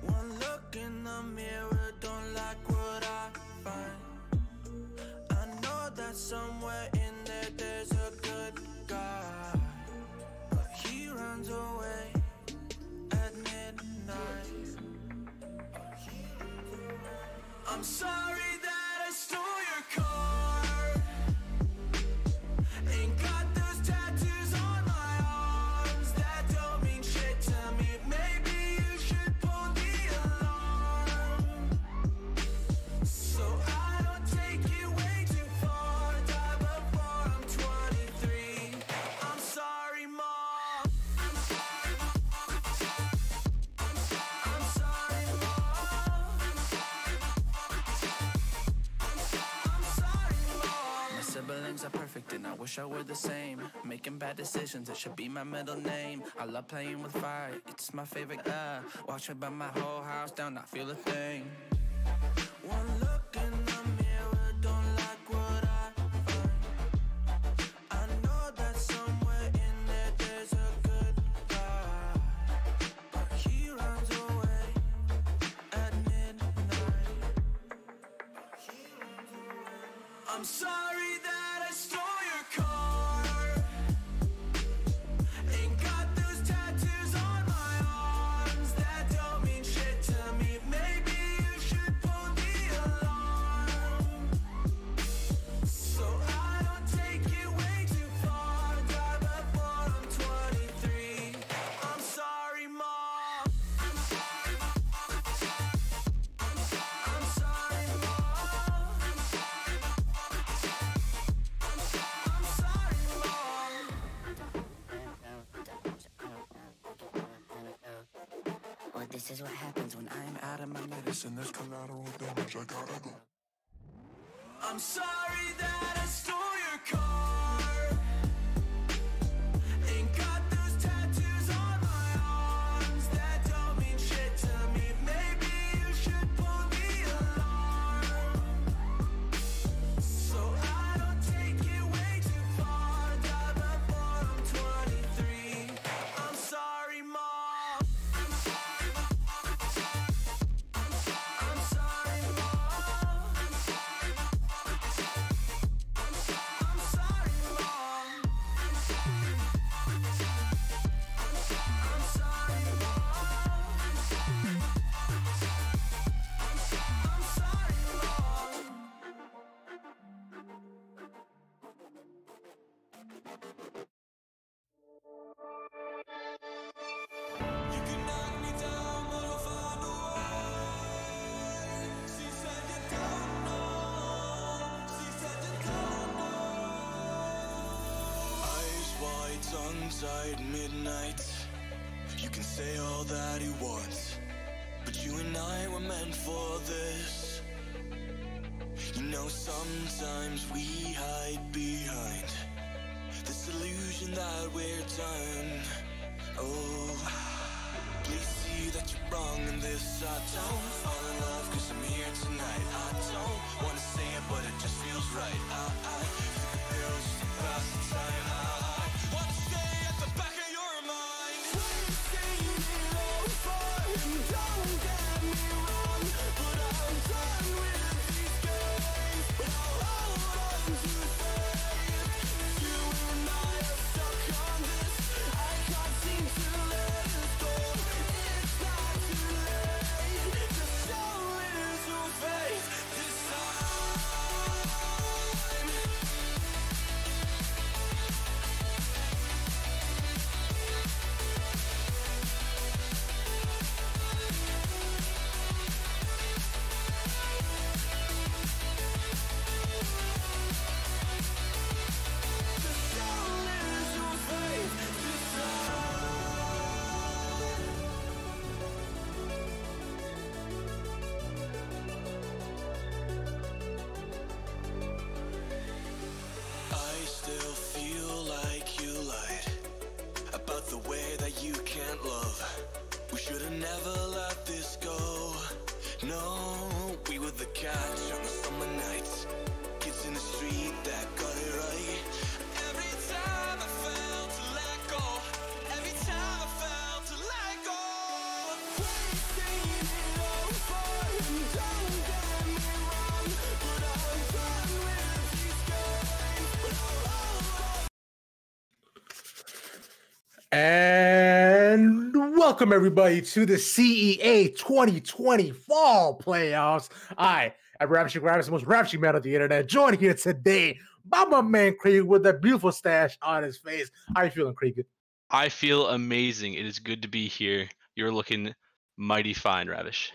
One look in the mirror, don't like what I find. I know that somewhere in there there's a good guy, but he runs away at midnight. I'm sorry that I stole your car. Ain't got those tattoos on my arms that don't mean shit to me. Maybe you should pull the alarm, so I don't take it way too far. Die before I'm 23. I'm sorry, Mom. I'm sorry, Mom. My siblings are perfect and I wish I were the same. Making bad decisions, it should be my middle name. I love playing with fire, it's my favorite. Watch me burn my whole house down, not feel a thing. One look in the mirror, don't like what I find. I know that somewhere in there there's a good guy, but he runs away at midnight. I'm sorry that I stole your car. Ain't got those tattoos on my arms that don't mean shit to me. Maybe you should pull the alarm, so I don't take it way too far. Die before I'm 23. I'm sorry, Mom. I'm sorry, Mom. I'm sorry, Mom. Well, this is what happens when I'm out of my medicine. There's collateral damage, I gotta go. I'm sorry that I stole your car. Ain't got those tattoos on my arms that don't mean shit to me. Maybe you should pull the alarm, so I don't take it way too far. Die before I'm 23. I'm sorry, Mom. I'm sorry, Mom. Tongue-tied midnight. You can say all that you want, but you and I were meant for this. You know, sometimes we hide behind this illusion that we're done. Oh, please see that you're wrong in this. I don't fall in love cause I'm here tonight. I don't wanna say it, but it just feels right. I took a pill just to pass the time. I want to stay at the back of your mind. We're saying it over, and don't get me wrong, but I'm done with these games. But I'll hold on to faith. You and I are stuck on this. I can't seem to let it go. It's not too late to show little faith this time. Welcome, everybody, to the CEA 2020 Fall Playoffs. I'm Ravishing Ravis, the most ravishing man on the internet, joined here today by my man, Krieg, with that beautiful stash on his face. How you feeling, Krieg? I feel amazing. It is good to be here. You're looking mighty fine, Ravish.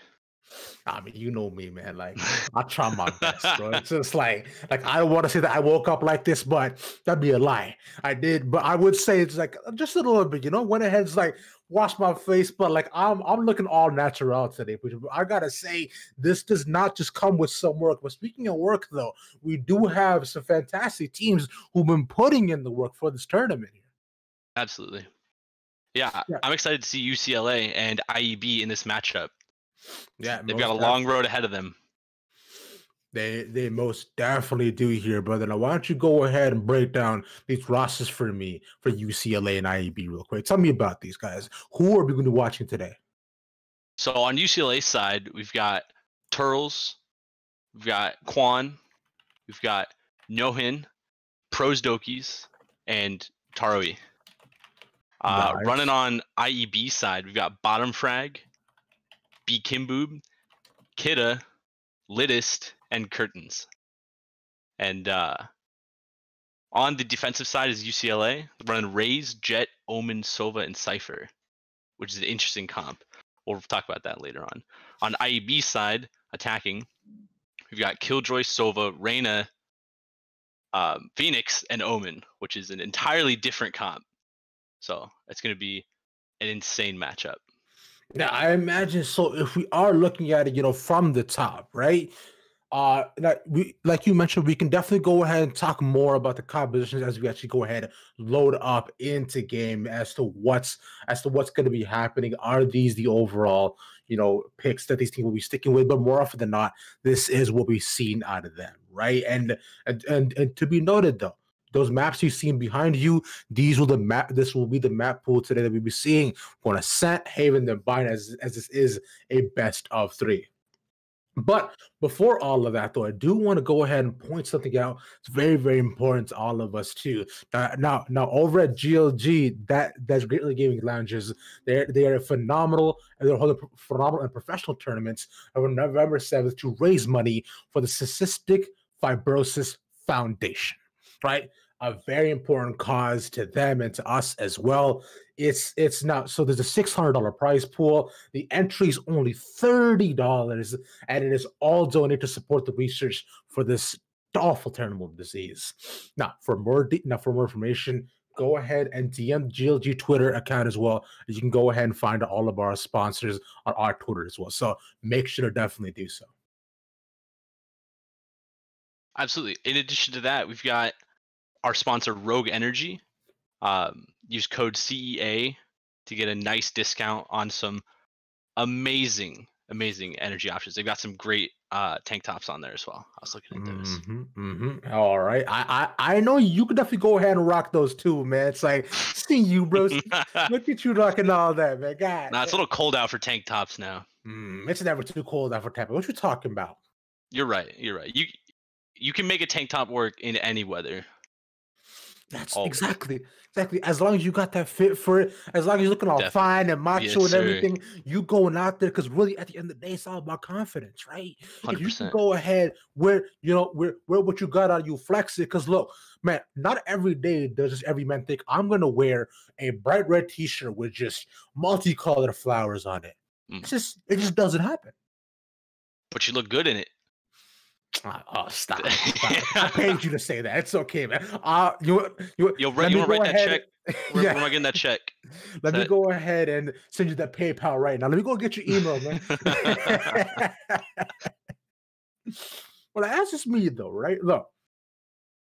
I mean, you know me, man. Like, I try my best, bro. It's just like I don't want to say that I woke up like this, but that'd be a lie. I did, but I would say it's like just a little bit, went ahead and like washed my face, but like I'm looking all natural today. But I gotta say, this does not just come with some work. But speaking of work, though, we do have some fantastic teams who've been putting in the work for this tournament here. Absolutely. Yeah, I'm excited to see UCLA and IEB in this matchup. Yeah, they've got a long road ahead of them. They most definitely do here, brother. Now, why don't you go ahead and break down these rosters for me for UCLA and IEB real quick? Tell me about these guys. Who are we going to be watching today? So on UCLA's side, we've got Turles, we've got Quan, we've got Nohin, Prosdokis, and Taroe. Nice. Running on IEB side, we've got Bottom Frag, B. Kimboob, Kidda, Littist, and Curtains. And on the defensive side is UCLA, running Rays, Jet, Omen, Sova, and Cypher, which is an interesting comp. We'll talk about that later on. On IEB side, attacking, we've got Killjoy, Sova, Reyna, Phoenix, and Omen, which is an entirely different comp. So it's going to be an insane matchup. Now, I imagine so. If we are looking at it, from the top, right? Like you mentioned, we can definitely go ahead and talk more about the compositions as we actually go ahead and load up into game as to what's going to be happening. Are these the overall, picks that these teams will be sticking with? But more often than not, this is what we've seen out of them, right? And to be noted, though, those maps you've seen behind you, this will be the map pool today that we'll be seeing on Ascent, Haven, then Bind, as this is a best of 3. But before all of that, though, I do want to go ahead and point something out. It's very, very important to all of us too. Now, over at GLG, that's Greatly Gaming Lounges. They are phenomenal, and they're holding phenomenal and professional tournaments on November 7th to raise money for the Cystic Fibrosis Foundation. Right. A very important cause to them and to us as well. It's now, so there's a $600 prize pool. The entry is only $30, and it is all donated to support the research for this awful, terrible disease. Now, for more information, go ahead and DM GLG Twitter account as well. You can go ahead and find all of our sponsors on our Twitter as well. So make sure to definitely do so. Absolutely. In addition to that, we've got our sponsor, Rogue Energy. Use code CEA to get a nice discount on some amazing energy options. They've got some great tank tops on there as well. I was looking at those. All right. I know you could definitely go ahead and rock those too, man. It's like, see you, bro. Look at you rocking all that, man. God. Nah, it's a little cold out for tank tops now. It's never too cold out for tank. What you talking about? You're right. You can make a tank top work in any weather. That's exactly. As long as you got that fit for it, as long as you're looking all fine and macho and everything, you going out there, because really at the end of the day, it's all about confidence, right? 100%. If you can go ahead wear what you got on, you flex it. Because look, man, not every day does just every man think I'm gonna wear a bright red t-shirt with just multicolored flowers on it. It just doesn't happen. But you look good in it. Oh, stop. I paid you to say that. It's okay, man. You want to write that check? Where am I getting that check? Let me go ahead and send you that PayPal right now. Let me go get your email, man. Well, that's just me, though, right? Look.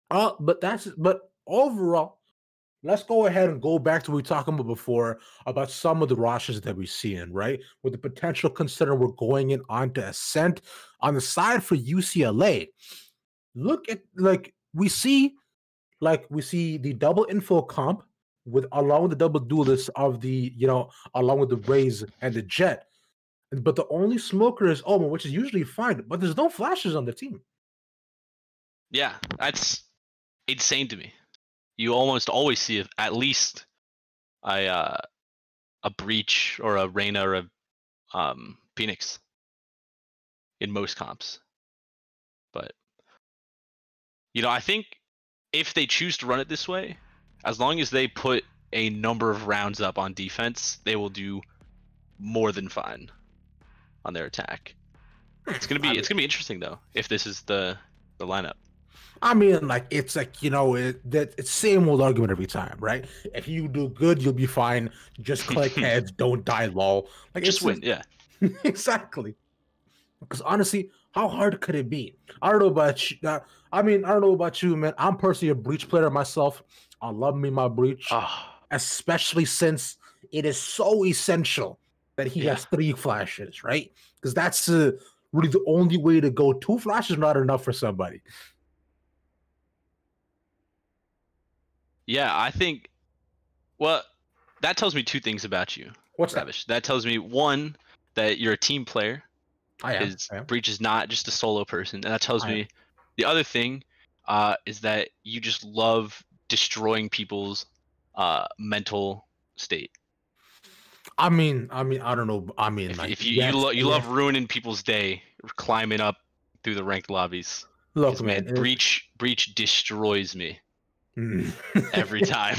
But overall, let's go ahead and go back to what we were talking about before about some of the rosters that we see in, right? With the potential considering we're going in onto Ascent. On the side for UCLA, look at we see the double info comp along with the double duelist of the, along with the Rays and the Jet. But the only smoker is Omen, which is usually fine, but there's no flashes on the team. Yeah, that's insane to me. You almost always see at least a Breach or a Reyna or a Phoenix in most comps. But I think if they choose to run it this way, as long as they put a number of rounds up on defense, they will do more than fine on their attack. It's gonna be interesting though if this is the lineup. I mean, like it's like it's same old argument every time, right? If you do good, you'll be fine. Just click heads, don't die, lol. Like just win, yeah. Exactly. Because honestly, how hard could it be? I don't know about you. I don't know about you, man. I'm personally a Breach player myself. I love me my Breach, especially since it is so essential that he has 3 flashes, right? Because that's really the only way to go. 2 flashes is not enough for somebody. Yeah, I think. Well, that tells me 2 things about you. What's Ravish? That tells me 1 that you're a team player. I am. Breach is not just a solo person, and that tells me the other thing is that you just love destroying people's mental state. I mean, I don't know. I mean, if you love ruining people's day, climbing up through the ranked lobbies. Look, man, Breach destroys me. Every time.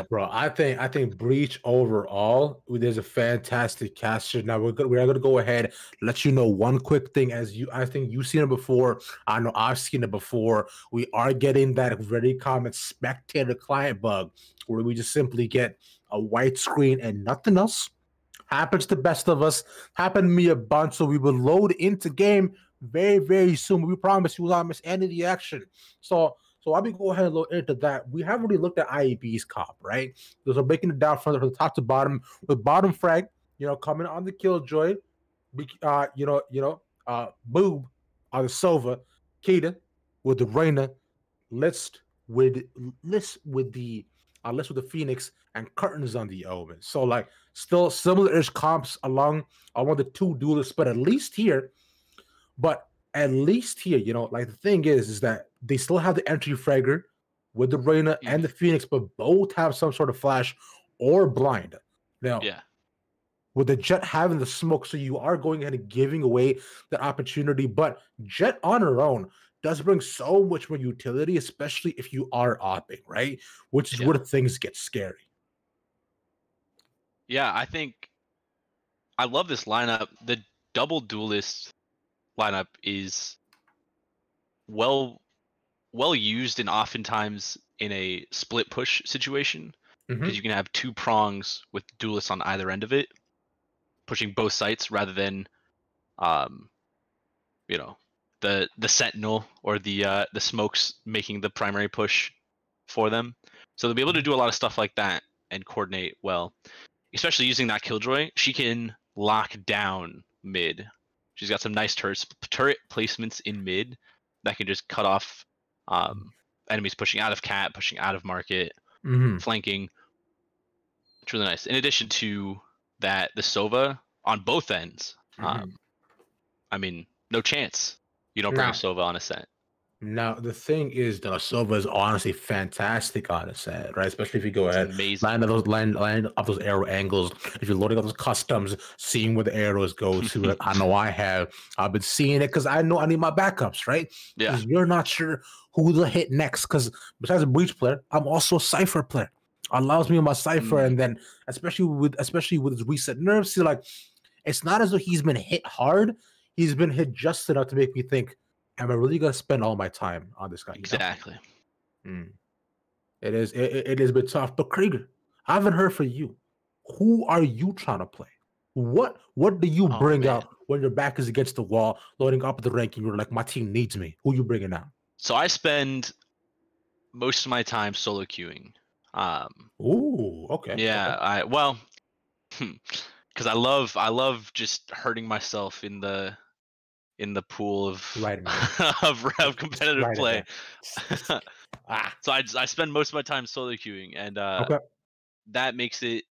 Bro, I think Breach overall, there's a fantastic caster. Now we're gonna go ahead, let you know one quick thing. I think you've seen it before. I know I've seen it before. We are getting that very common spectator client bug where we just simply get a white screen and nothing else. Happens to best of us. Happened to me a bunch, so we will load into game very, very soon. We promise you will not miss any of the action. So I'll be go ahead and look into that. We haven't really looked at IEB's comp, right? Because we're breaking it down from the top to bottom with bottom frag, coming on the Killjoy, Boob on the Sova, Kita with the Reyna, list with the Phoenix, and Curtains on the Omen. So like still similar-ish comps along one of the 2 duelists, but at least here, like the thing is that they still have the entry fragger with the Reyna and the Phoenix, but both have some sort of flash or blind. Now, with the Jet having the smoke, so you are going ahead and giving away the opportunity, but Jet on her own does bring so much more utility, especially if you are opping, right? Which is where things get scary. Yeah, I think I love this lineup. The double duelist lineup is well used and oftentimes in a split push situation because you can have 2 prongs with duelists on either end of it, pushing both sites rather than the sentinel or the smokes making the primary push for them. So they'll be able to do a lot of stuff like that and coordinate well, especially using that Killjoy. She can lock down mid. She's got some nice turret placements in mid that can just cut off enemies pushing out of cat, pushing out of market, flanking. It's really nice. In addition to that, the Sova on both ends. I mean, no chance you don't bring a Sova on Ascent. Now, the thing is, the Sova is honestly fantastic on Ascent, right? Especially if you go ahead, land up those arrow angles. If you're loading up those customs, seeing where the arrows go to. I know I've been seeing it because I know I need my backups, right? Yeah. Because you're not sure who to hit next. Because besides a Breach player, I'm also a Cypher player. Allows me my Cypher, and then especially with his reset nerves, see, like it's not as though he's been hit hard. He's been hit just enough to make me think, am I really gonna spend all my time on this guy? Exactly. It is a bit tough. But Krieger, I haven't heard from you. Who are you trying to play? What do you bring out when your back is against the wall, loading up the ranking? You're like, my team needs me. Who are you bringing out? So I spend most of my time solo queuing. Ooh, okay. Yeah, okay. Because I love just hurting myself in the pool of of competitive play. So I spend most of my time solo queuing, and that makes it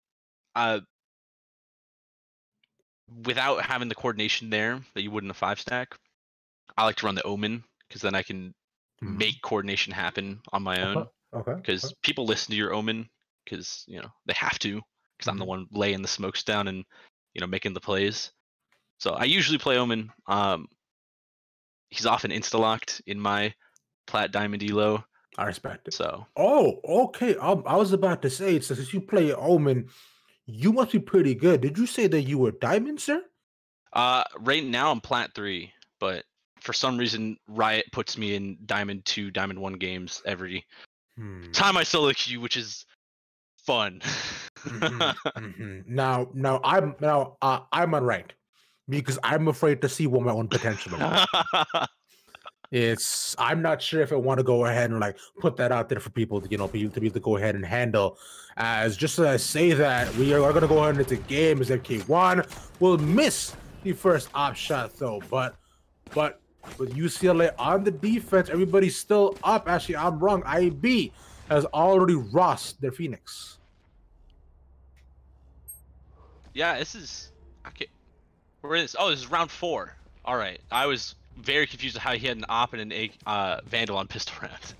without having the coordination there that you would in a 5-stack. I like to run the Omen because then I can make coordination happen on my own. Because people listen to your Omen because they have to. because I'm the one laying the smokes down and making the plays. So I usually play Omen. He's often insta-locked in my plat diamond elo. I respect it. So okay. I was about to say, so since you play Omen, you must be pretty good. Did you say that you were diamond, sir? Right now I'm plat 3, but for some reason Riot puts me in diamond 2, diamond 1 games every time I solo queue, which is fun. Now I'm unranked because I'm afraid to see what my own potential is. I'm not sure if I want to go ahead and like put that out there for people to to be able to go ahead and handle. As just as I say that, we are going to go ahead into game as MK1 will miss the first op shot though, but with UCLA on the defense, everybody's still up. Actually, I'm wrong. IB has already rossed their Phoenix. Yeah, this is okay. Where is? Oh, this is round 4. All right, I was very confused with how he had an op and an vandal on pistol round.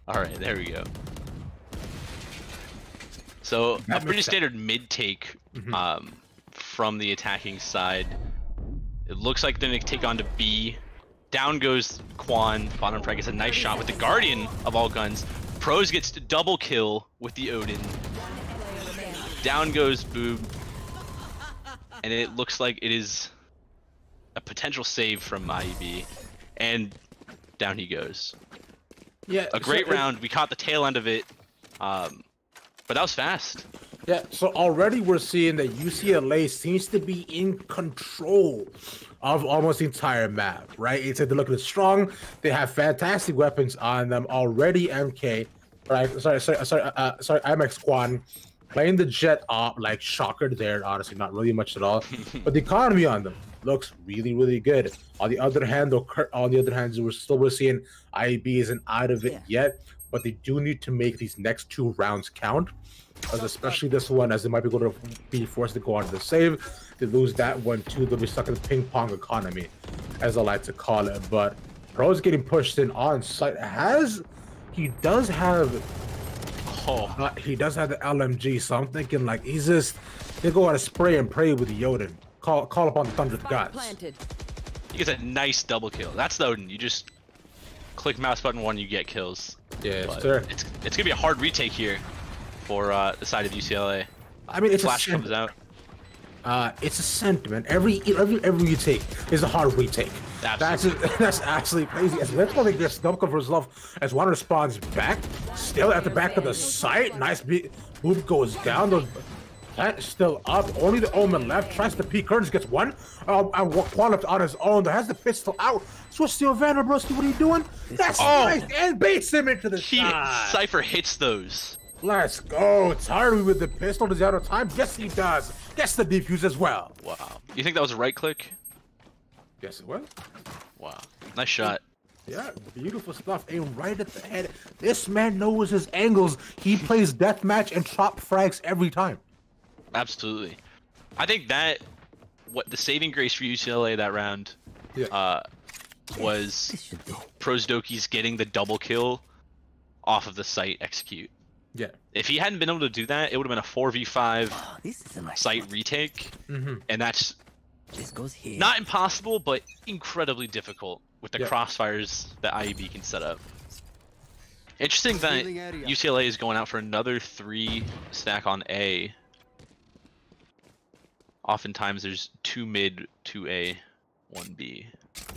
All right, there we go. So a pretty standard mid take from the attacking side. It looks like they're gonna take on to B. Down goes Quan. Bottom frag gets a nice shot with the Guardian of all guns. Pros gets to double kill with the Odin. Down goes Boob. And it looks like it is a potential save from IEB. And down he goes. Yeah. A great round. We caught the tail end of it. But that was fast. Yeah, so already we're seeing that UCLA seems to be in control of almost the entire map, right? It's like they're looking strong. They have fantastic weapons on them already. MK, right? Sorry, IMX Quan playing the jet op, like shocker there. Honestly, not really much at all. But the economy on them looks really, really good. On the other hand, we're seeing IB isn't out of it yet, but they do need to make these next 2 rounds count. As especially this one, as they might be going to be forced to go on to the save. They lose that one too, they'll be stuck in the ping pong economy, as I like to call it. But Pro's getting pushed in on site. He does have the LMG, so I'm thinking like he's just they go out and spray and pray with the Odin. Call upon the thunder gods. He gets a nice double kill. That's the Odin. You just click mouse button 1, you get kills. Yeah, it's gonna be a hard retake here for the side of UCLA. I mean, it's Flash comes out. It's a sentiment. Every retake is a hard retake. Absolutely. That's actually crazy. As Let's gets double cover his love as one responds back, still at the back of the site. Nice beat. Boop goes down. That's still up. Only the Omen left. Tries to peek. Curtis gets one. And Quan on his own. Has the pistol out. Switch to Evander, broski. What are you doing? That's nice. And baits him into the side. Cypher hits those. Let's go. Tardy with the pistol. Does he have time? Yes, he does. Gets the defuse as well. Wow. You think that was a right click? Yes, it was. Wow. Nice shot. Yeah, beautiful stuff. Aim right at the head. This man knows his angles. He plays deathmatch and chop frags every time. Absolutely. I think what the saving grace for UCLA that round was Prosdoki's getting the double kill off of the site execute. Yeah. If he hadn't been able to do that, it would have been a 4v5 site retake, and that's not impossible, but incredibly difficult with the crossfires that IEB can set up. Interesting that UCLA is going out for another 3 stack on A. Oftentimes there's 2 mid, 2 A, 1 B.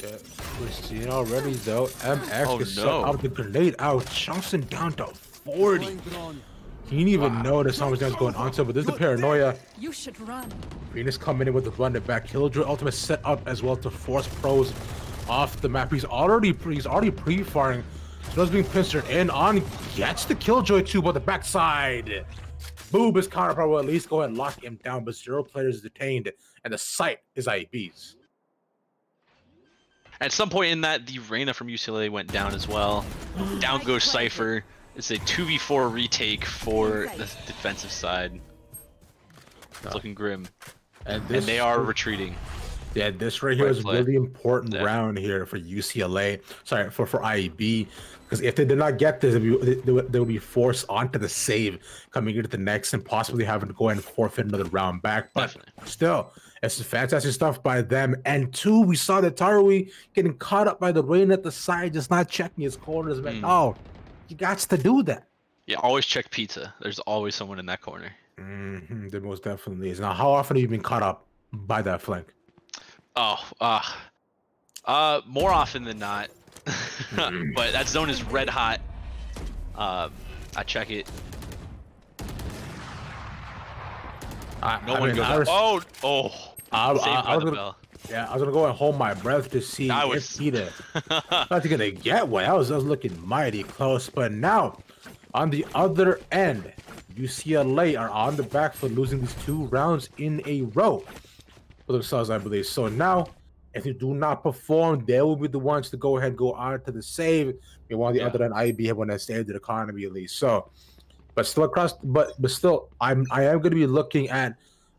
Yeah, we're seeing already though. MX is set up the grenade out, Johnson down to 40. He didn't even notice how much that was going on, but there's the paranoia. You should run. Venus coming in with the run it back. Killjoy ultimate set up as well to force Pros off the map. He's already pre-firing. Snow's being pincered in on, gets the Killjoy too, but the backside. Boob is counter pro, will at least go ahead and lock him down, but 0 players detained, and the site is IEB's. At some point in that, the Reyna from UCLA went down as well. Down goes Cypher. It's a 2v4 retake for the defensive side. It's looking grim. And they are retreating. Yeah, this right here Right is a play. really important Yeah. round here for UCLA. Sorry, for IEB. Because if they did not get this, they would be forced onto the save coming into the next and possibly having to go ahead and forfeit another round back. But Definitely. still, it's fantastic stuff by them. And two, we saw that Tarawi getting caught up by the rain at the side, just not checking his corners. Man, oh, you got to do that. Yeah, always check pizza. There's always someone in that corner. There most definitely is. Now, how often have you been caught up by that flank? Oh, more often than not. But that zone is red hot. I check it. No one goes. I was the gonna, bell. yeah, I was gonna go and hold my breath to see if Peter not gonna get one. I was looking mighty close, but now on the other end, UCLA are on the back foot, losing these 2 rounds in a row for themselves, I believe. So now, if they do not perform, they will be the ones to go ahead and go on to the save. Meanwhile, the other end, IB have one that saved the economy at least. So, but still but still, I am going to be looking at.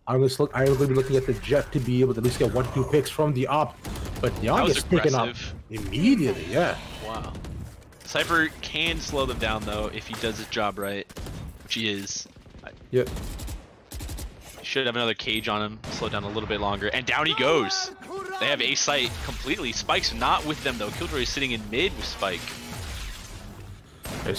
I am going to be looking at the Jet to be able to at least get 1-2 picks from the op. But Young is picking up immediately. Yeah. Wow. Cypher can slow them down though if he does his job right, which he is. Yep. Should have another cage on him, slow down a little bit longer, and down he goes. They have A site completely. Spike's not with them though. Killjoy is sitting in mid with Spike.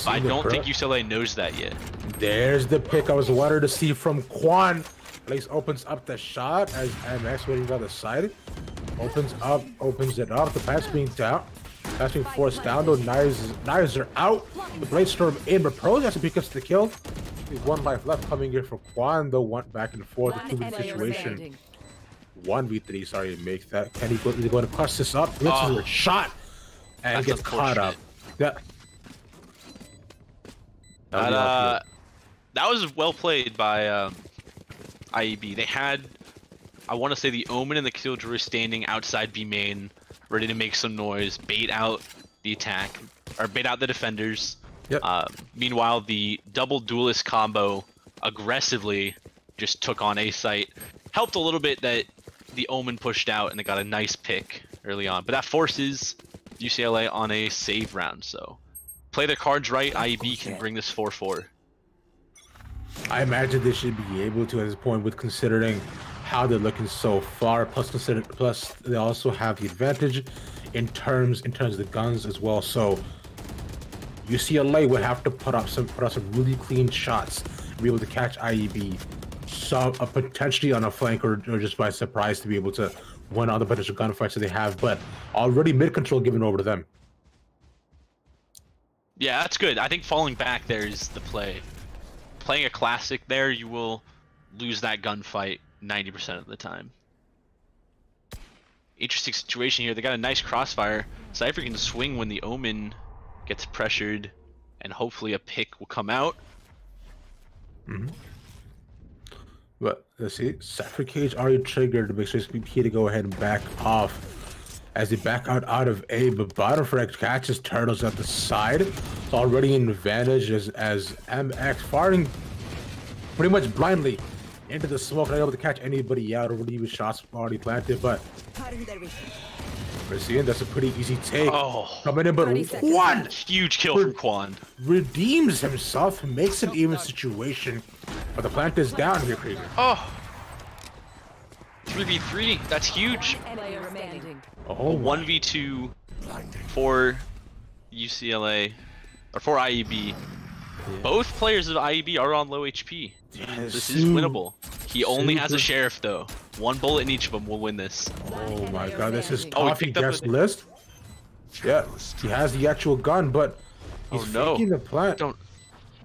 I don't think UCLA knows that yet. There's the pick I was wanted to see from Quan. At least opens up the shot as MX waiting on the side. Opens it up. The pass being down. Pass being forced down though. Knives are out. The Blade Storm in, but Pros has to pick up the kill. There's 1 life left coming here for Quan though. One back and forth. The 2v situation. 1v3, sorry, makes that. Can he go to clutch this up? Blitzes a shot and gets caught up. Yeah. That was well played by IEB. They had, I want to say, the Omen and the Killjoy standing outside B main, ready to make some noise, bait out the attack, or bait out the defenders. Yep. Meanwhile, the double duelist combo aggressively just took on A site. Helped a little bit that the Omen pushed out and they got a nice pick early on, but that forces UCLA on a save round. So play their cards right, IEB can bring this 4-4. I imagine they should be able to at this point, with considering how they're looking so far. Plus they also have the advantage in terms of the guns as well. So UCLA would have to put up some really clean shots, be able to catch IEB. Potentially on a flank or just by surprise to be able to win all the potential gunfights that they have, but already mid control given over to them. Yeah, that's good. I think falling back there is the play. Playing a classic there, you will lose that gunfight 90% of the time. Interesting situation here. They got a nice crossfire. Cypher can swing when the Omen gets pressured, and hopefully a pick will come out. But let's see, Cypher Cage already triggered to make sure BP to go ahead and back off as they back out of A, but bottom frag catches Turtles at the side. It's already an advantage as MX firing pretty much blindly into the smoke, not able to catch anybody out, already with shots already planted, but we're seeing that's a pretty easy take. Coming in, but one huge kill from Quan. Redeems himself, makes an even situation, but the plant is down here, Krieger. 3v3, that's huge. Oh, 1v2 for UCLA, or for IEB. Both players of IEB are on low HP. This is winnable. He only has a sheriff though. 1 bullet in each of them will win this. Oh my god, this is coffee guest list. Yeah, he has the actual gun, but he's faking the plant.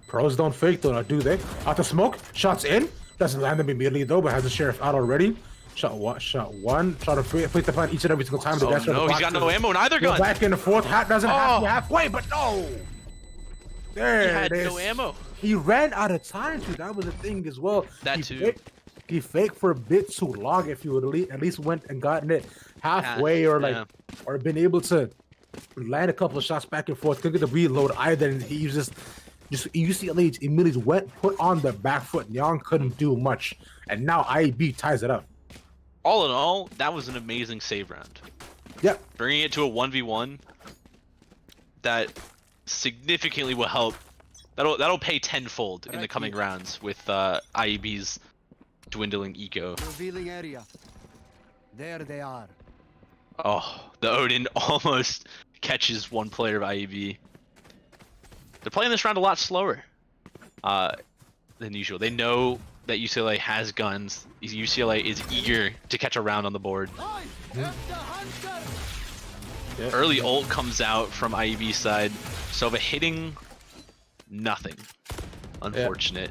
Pros don't fake though, do they? Out the smoke, shots in. Doesn't land them immediately though, but has the sheriff out already. Shot one. Try to place the plant each and every single time. No, he's got no ammo in either gun. Back in the fourth. Hat doesn't have to be halfway, but no. There he had it is. No ammo. He ran out of time too. That was the thing as well. That too. He faked for a bit too long. If you would at least went and gotten it halfway, or or been able to land a couple of shots back and forth, couldn't get the reload either. And he was just UCLA immediately put on the back foot. Young couldn't do much, and now IEB ties it up. all in all, that was an amazing save round. Yeah. Bringing it to a 1v1, that significantly will help. That'll pay tenfold in the coming rounds with IEB's dwindling eco. Revealing area. There they are. Oh, the Odin almost catches one player of IEB. They're playing this round a lot slower than usual. They know that UCLA has guns. UCLA is eager to catch a round on the board. Yeah. Early ult comes out from IEB side. Sova hitting nothing. Unfortunate.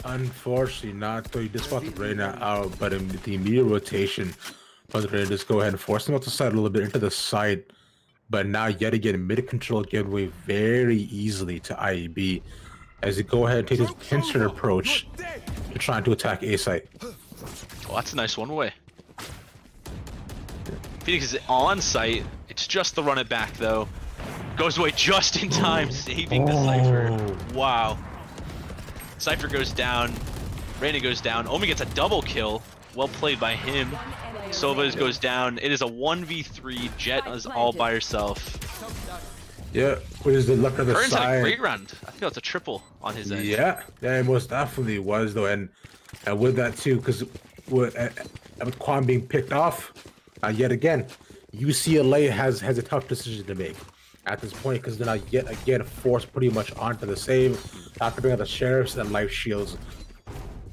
Yeah. Unfortunately not, though. You just fought the Reyna out, but in the immediate rotation, the Reyna just go ahead and force them out the side a little bit into the side. But now, yet again, mid control give away very easily to IEB as they go ahead and take this pincer approach to trying to attack A site. Well, that's a nice one way. Phoenix is on site. It's just the run it back though. Goes away just in time, saving the Cypher. Wow. Cypher goes down. Reyna goes down. Omi gets a double kill. Well played by him. Sova goes down. It is a 1v3. Jet is all by herself. Yeah, which is the luck of the Kern's side. had a great round. I think that's a triple on his end. Yeah, it most definitely was though, and with that too, because with Quan being picked off, yet again, UCLA has a tough decision to make at this point because they're not yet again forced pretty much onto the save after bringing the sheriffs and life shields.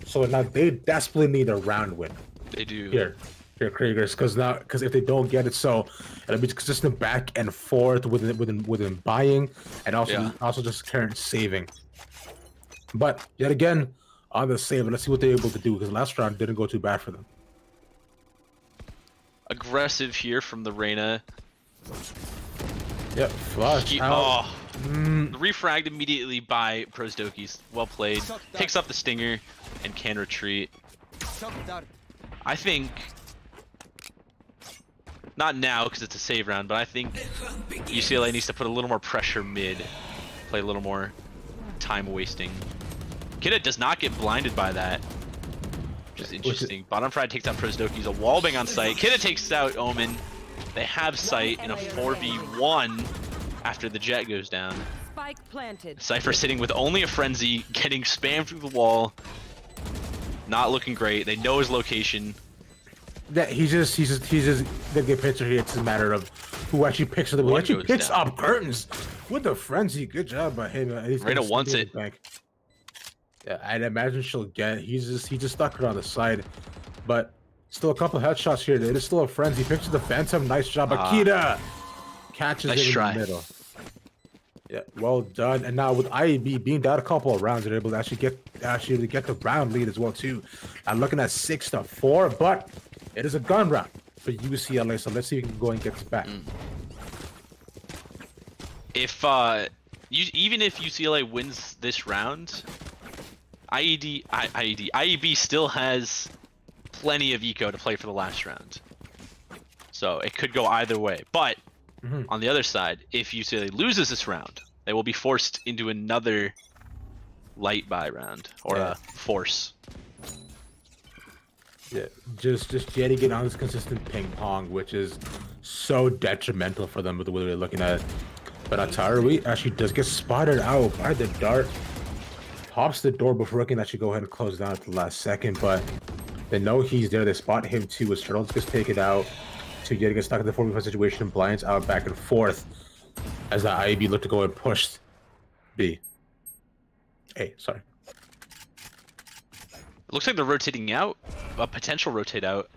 So now they desperately need a round win. They do. Here, Kriegers, because if they don't get it, so it'll be consistent back and forth within buying and also just current saving. But yet again, on the save, let's see what they're able to do because last round didn't go too bad for them. Aggressive here from the Reyna. Yep, flush out. Refragged immediately by Prosdokis. Well played. Picks up the stinger and can retreat. I think, not now because it's a save round, but I think UCLA needs to put a little more pressure mid. Play a little more time wasting. Kidda does not get blinded by that. Which is interesting. Bottom Fried takes out Prosdokis. A wallbang on site. Kidda takes out Omen. They have sight in a 4v1 after the jet goes down. Spike planted. Cypher sitting with only a frenzy, getting spammed through the wall. Not looking great. They know his location. Yeah, he's just the good pitcher here. It's a matter of who actually picks up the who actually picks up curtains with the frenzy. Good job by him. Reyna wants it. Back. Yeah, I'd imagine she'll get. He just stuck her on the side, but still a couple headshots here. It is still a frenzy. Picks up the phantom. Nice job, Akita. Catches nice it try. in the middle. Yeah, well done. And now with IEB being down a couple of rounds, they're able to actually get the round lead as well too. I'm looking at 6-4, but it is a gun round for UCLA. So let's see if we can go and get this back. If even if UCLA wins this round, IEB still has plenty of eco to play for the last round. So it could go either way. But on the other side, if UCLA loses this round, they will be forced into another light buy round or a force. Yeah, just getting it on this consistent ping pong, which is so detrimental for them with the way they're looking at it. But Atari actually does get spotted out by the dart. Pops the door before it can actually go ahead and close down at the last second, but they know he's there. They spot him too as Turtles gets taken out. To getting stuck in the 4v5 situation, blinds out back and forth as the IEB look to go and push B. A, sorry. It looks like they're rotating out. A potential rotate out.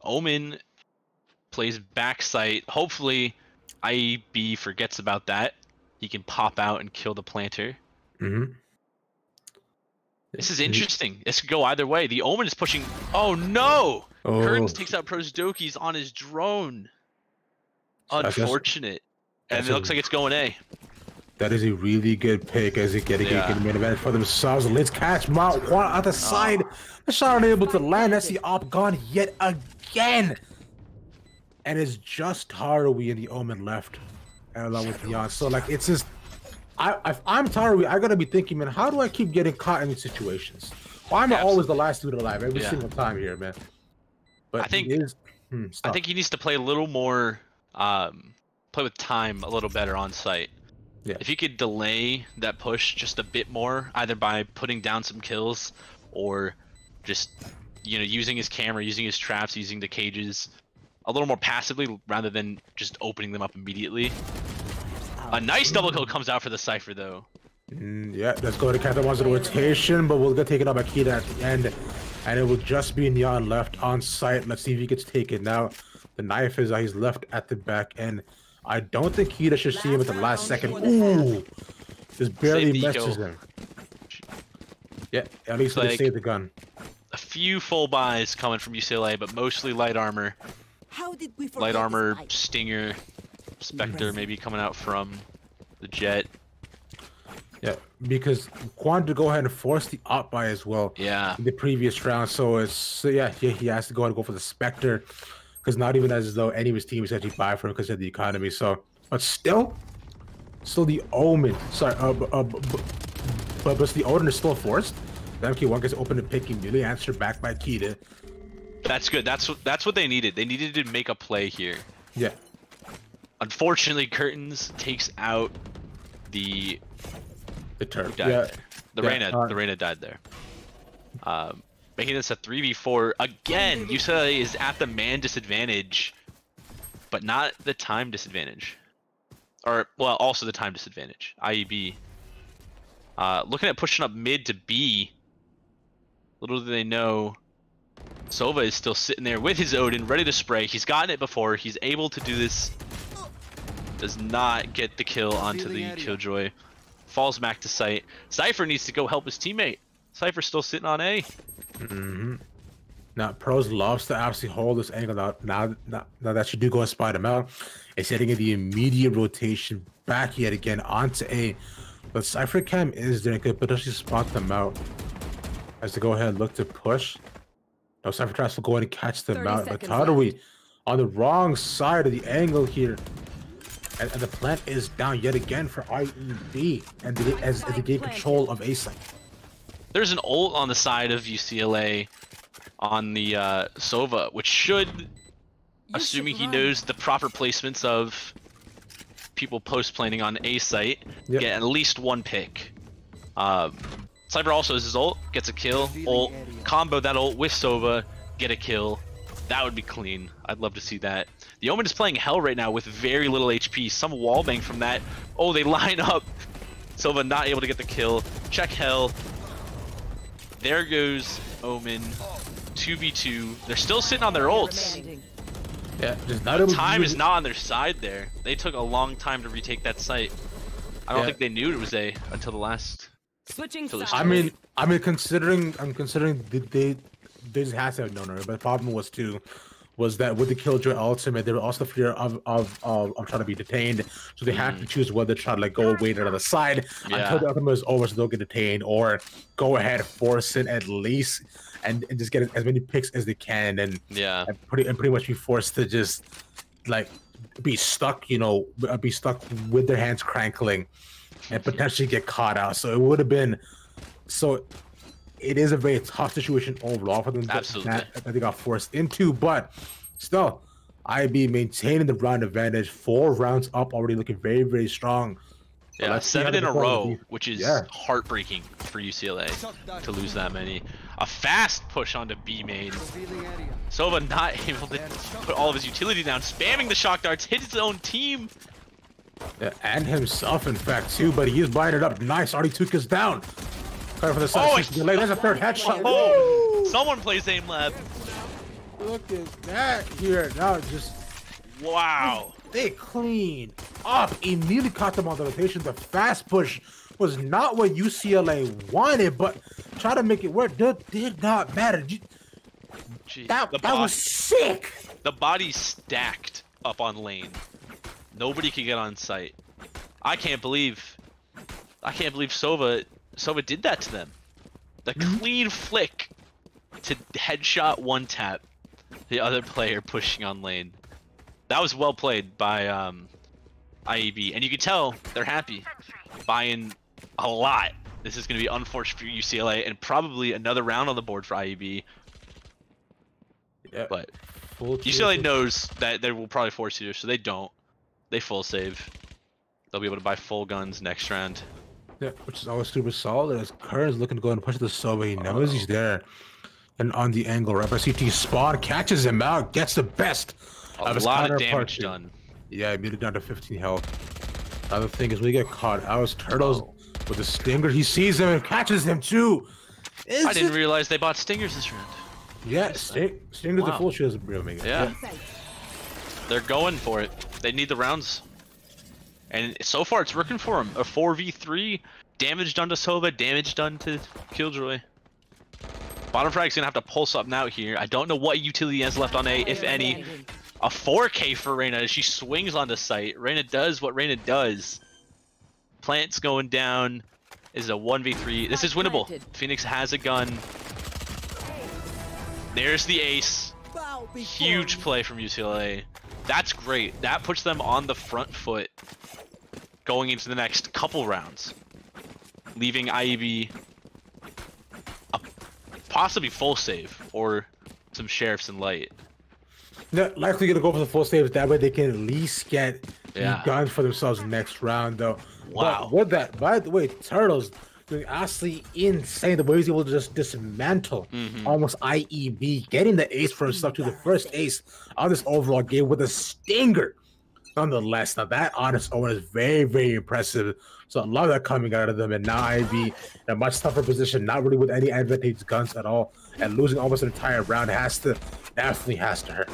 Omen plays backside. Hopefully IEB forgets about that. He can pop out and kill the planter. This is interesting. This could go either way. The Omen is pushing. Oh no! Curtains takes out Prosdokis on his drone. Unfortunate. And it looks like it's going A. That is a really good pick as it getting a main advantage for themselves. Let's catch Mount Juan on the side. The shot unable to land. That's the op gone yet again. And it's just Tarawi and the Omen left. Along with Beyond. So like it's just if I'm Tarawi, I gotta be thinking, man, how do I keep getting caught in these situations? I'm Yeah, always the last dude alive every Yeah. single time here, man. But I think- he is, I think he needs to play a little more, play with time a little better on site. Yeah. If he could delay that push just a bit more, either by putting down some kills or just, you know, using his camera, using his traps, using the cages a little more passively rather than just opening them up immediately. A nice double kill comes out for the Cypher though. Yeah, let's go to Captain One's rotation, but we'll get taken out by Kita at the end. And it will just be Neon left on site. Let's see if he gets taken out. The knife is he's left at the back end. I don't think Kita should see him at the last second. Ooh! Just barely misses him. Yeah, at least they saved the gun. A few full buys coming from UCLA, but mostly light armor. How did we forget Light armor, this fight? Stinger, Spectre maybe coming out from the Jet. Yeah, because Quan to go ahead and force the up buy as well. Yeah. In the previous round, so he has to go ahead and go for the Spectre, because not even as though any of his teams actually buy for him because of the economy. So, but still the Omen. Sorry, but the Odin is still forced. The MK1 gets open to pick immediately, answered back by Kita. That's good. That's what they needed. They needed to make a play here. Yeah. Unfortunately, Curtains takes out the turret. Died Yeah. there. The Reyna died there. Making this a 3v4 again. UCLA is at the man disadvantage, but not the time disadvantage, or well, also the time disadvantage. IEB looking at pushing up mid to B. Little do they know, Sova is still sitting there with his Odin, ready to spray. He's gotten it before. He's able to do this. Does not get the kill onto the Killjoy. Falls back to site. Cypher needs to go help his teammate. Cypher's still sitting on A. Now, Pros loves to absolutely hold this angle out. Now that you do go and spot him out, it's hitting in the immediate rotation back yet again onto A. But Cypher Cam is there and could potentially spot them out as to go ahead and look to push. Now, Cypher tries to go ahead and catch them out. But how do we on the wrong side of the angle here? And the plant is down yet again for IEB, and as they gain control of A site. There's an ult on the side of UCLA on the Sova, which should, assuming he knows the proper placements of people post-planning on A site, get at least one pick. Cypher also has his ult, gets a kill, ult, combo that ult with Sova, get a kill. That would be clean. I'd love to see that. The Omen is playing Hell right now with very little HP. Some wallbang from that. Oh, they line up. Sova not able to get the kill. Check Hell. There goes Omen. 2v2. They're still sitting on their ults. Yeah, just not able time is not on their side there. They took a long time to retake that site. I don't think they knew it was A until the last. Switching sides. I mean, considering they just had to have known her, but the problem was that with the Killjoy ultimate, they were also fear of trying to be detained, so they had to choose whether to try to like go wait on the side until the ultimate is over, so they'll get detained, or go ahead force it at least and just get as many picks as they can, and pretty much be forced to just like be stuck, with their hands crankling and potentially get caught out. So it would have been it is a very tough situation overall for them that they got forced into, but still, IB maintaining the round advantage, 4 rounds up, already looking very, very strong. So yeah, 7 in a row, which is heartbreaking for UCLA to lose that many. A fast push onto B main. Sova not able to put all of his utility down, spamming the shock darts, hit his own team. Yeah, and himself, in fact, too, but he is buying it up. Nice, already took us down. For the there's a third headshot. Oh, someone plays aim lab. Look at that here. Now just wow. They clean up. Immediately caught them on the rotation. The fast push was not what UCLA wanted, but try to make it work. Did not matter. That was sick. The body stacked up on lane. Nobody could get on site. I can't believe Sova did that to them. The clean flick to headshot one tap the other player pushing on lane. That was well played by IEB, and you can tell they're happy, buying a lot This is going to be unfortunate for UCLA and probably another round on the board for IEB. Yeah. But Full UCLA knows that they will probably force you, so they don't. They full save. They'll be able to buy full guns next round. Yeah, which is always super solid. As Kern's looking to go and push the Sova, he knows he's there. And on the angle, right by CT spawn, catches him out, gets the best of his lot of damage counterpart. done. Yeah, immediately down to 15 health. Other thing is, when you get caught out, Turtles with the stinger, he sees him and catches him too. I didn't realize they bought stingers this round. Yeah, stingers the full shields real mega. Yeah. They're going for it. They need the rounds. And so far it's working for them. A 4v3, damage done to Sova, damage done to Killjoy. Bottom frag's gonna have to pulse up now here. I don't know what utility he has left on A, if any. A 4K for Reyna as she swings onto site. Reyna does what Reyna does. Plant's going down. This is a 1v3. This is winnable. Phoenix has a gun. There's the ace. Huge play from UCLA. That's great. That puts them on the front foot going into the next couple rounds, leaving IEB a possibly full save or some sheriffs in light. They're likely gonna go for the full save. That way they can at least get guns for themselves next round, though. Wow. But with that, by the way, Turtles doing absolutely insane. The way he's able to just dismantle almost IEB, getting the ace for himself to the first ace of this overall game with a stinger. Nonetheless, now that on its own is very, very impressive. So a lot of that coming out of them, and now IEB in a much tougher position, not really with any advantageous guns at all, and losing almost an entire round definitely has to hurt.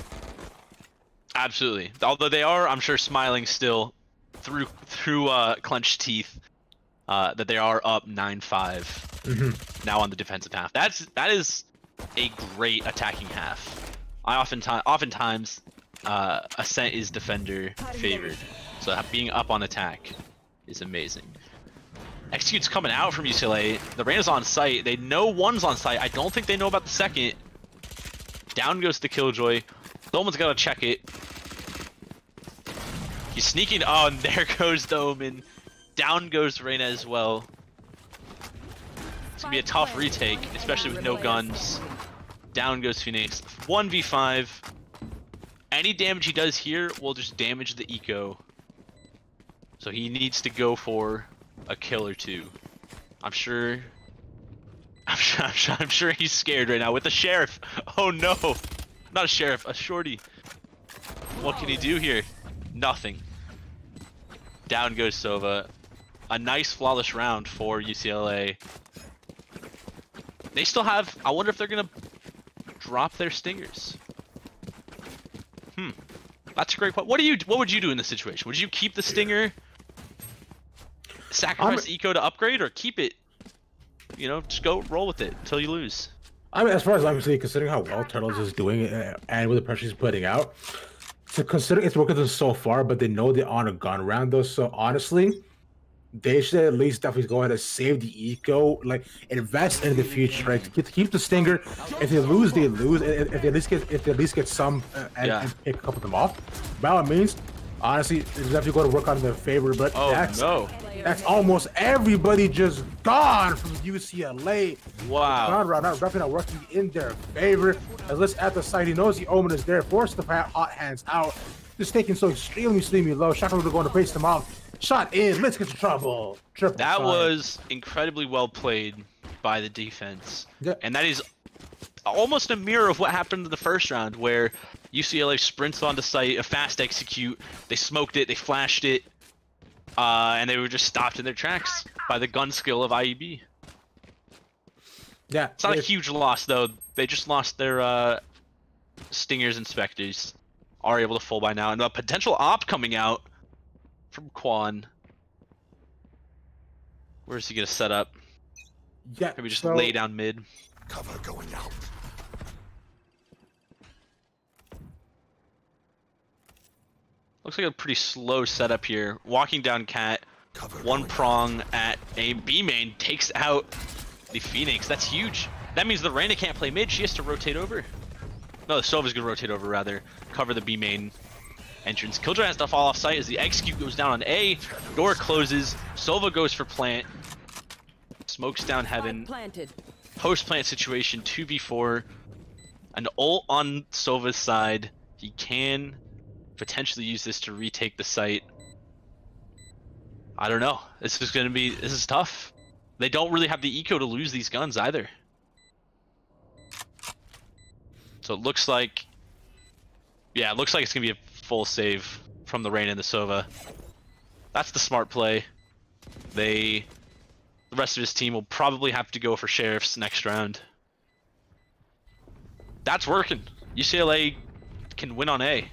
Absolutely. Although they are, I'm sure, smiling still through clenched teeth. That they are up 9-5 now on the defensive half. That is a great attacking half. Oftentimes Ascent is defender favored, so being up on attack is amazing. Execute's coming out from UCLA. The Reyna's on site. They know one's on site. I don't think they know about the second. Down goes the Killjoy. Someone's got to check it. He's sneaking. Oh, and there goes the Omen. Down goes Reyna as well. It's gonna be a tough retake, especially with no guns. Down goes Phoenix. 1v5. Any damage he does here will just damage the eco. So he needs to go for a kill or two. I'm sure he's scared right now with the sheriff. Oh no! Not a sheriff, a shorty. What can he do here? Nothing. Down goes Sova. A nice flawless round for UCLA. They still have, I wonder if they're gonna drop their stingers. That's a great point. What would you do in this situation? Would you keep the stinger, sacrifice eco to upgrade, or keep it? You know, just go roll with it until you lose. I mean, as far as I'm concerned, considering how well Turtles is doing and with the pressure he's putting out, so considering it's working so far, but they know they're on a gun round though. So honestly, they should at least definitely go ahead and save the eco, like invest in the future, right? To keep the stinger. If they lose, they lose. If they at least get some and pick a couple of them off, by all means, honestly, it's definitely going to work out in their favor. But that's almost everybody just gone from UCLA. Wow. Definitely not working in their favor. As let's at the site, he knows the Omen is there, forced the hot hands out. Just taking so extremely low. Shaka would going to base them off. Shot in, let's get to trouble. That was incredibly well played by the defense. Yeah. And that is almost a mirror of what happened in the first round, where UCLA sprints onto site, a fast execute, they smoked it, they flashed it, and they were just stopped in their tracks by the gun skill of IEB. Yeah. It's not a huge loss, though. They just lost their Stingers and Spectres. Are able to full by now. And a potential op coming out from Quan. Where's he gonna set up? Yeah. Maybe just lay down mid. Cover going out. Looks like a pretty slow setup here. Walking down Cat. One prong at a B main takes out the Phoenix. That's huge. That means the Reyna can't play mid. She has to rotate over. No, the Sova's gonna rotate over rather. Cover the B main entrance. Killjoy has to fall off site as the execute goes down on A. Door closes. Sova goes for plant. smokes down heaven. Planted. Post plant situation 2v4. An ult on Sova's side. He can potentially use this to retake the site. I don't know. This is tough. They don't really have the eco to lose these guns either. So it looks like, yeah, it looks like it's gonna be a full save from the Reyna and the Sova. That's the smart play. The rest of his team will probably have to go for sheriffs next round. That's working. UCLA can win on A.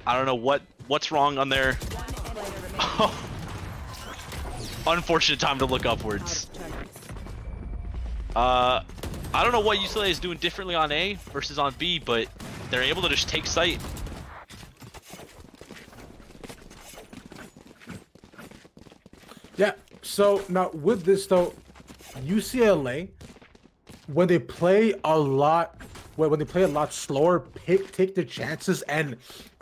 I don't know what's wrong on their. Oh. Unfortunate time to look upwards. I don't know what UCLA is doing differently on A versus on B, but they're able to just take site. Yeah, so now with this though, UCLA, when they play a lot slower, take their chances and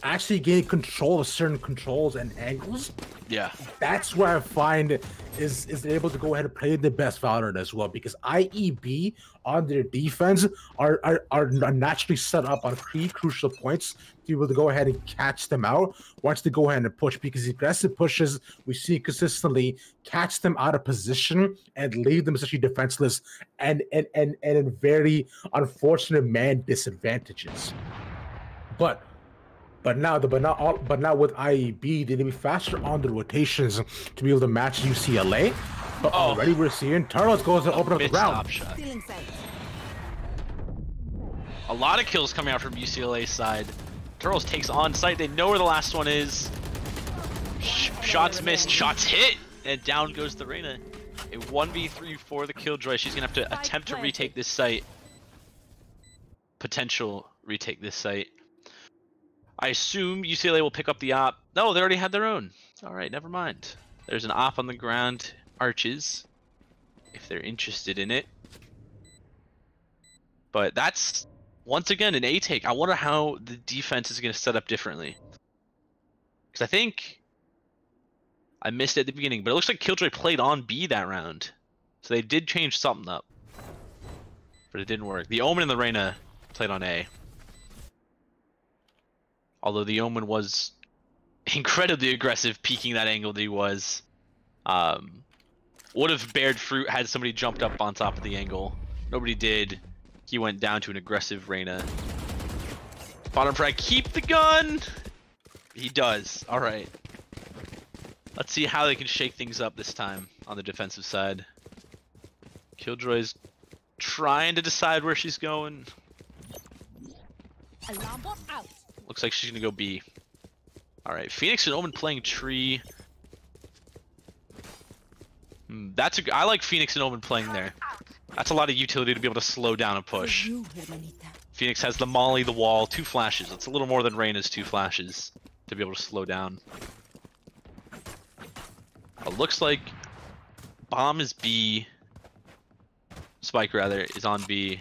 actually gain control of certain controls and angles. Yeah, that's where I find is able to go ahead and play the best Valorant as well, because IEB on their defense are naturally set up on key crucial points to be able to go ahead and catch them out once they go ahead and push, because the aggressive pushes we see consistently catch them out of position and leave them essentially defenseless and in very unfortunate man disadvantages. But now with IEB, they need to be faster on the rotations to be able to match UCLA. But already we're seeing Turtles goes to open up the round. Shot. A lot of kills coming out from UCLA's side. Turtles takes on site. They know where the last one is. Shots missed, shots hit, and down goes the Reyna. A 1v3 for the Killjoy. She's gonna have to attempt to retake this site. Potential retake this site. I assume UCLA will pick up the op. No, they already had their own. All right, never mind. There's an op on the ground, Arches, if they're interested in it. But that's, once again, an A take. I wonder how the defense is going to set up differently. Because I think I missed it at the beginning, but it looks like Killjoy played on B that round. So they did change something up. But it didn't work. The Omen and the Reyna played on A. Although the Omen was incredibly aggressive, peeking that angle that he was. Would have bared fruit had somebody jumped up on top of the angle. Nobody did. He went down to an aggressive Reyna. Bottom frag, keep the gun! He does. Alright. Let's see how they can shake things up this time on the defensive side. Killjoy's trying to decide where she's going. Alarm bot out. Looks like she's gonna go B. Alright, Phoenix and Omen playing tree. I like Phoenix and Omen playing there. That's a lot of utility to be able to slow down a push. Phoenix has the molly, the wall, 2 flashes. It's a little more than Reyna's 2 flashes to be able to slow down. It looks like Bomb is B. Spike rather is on B.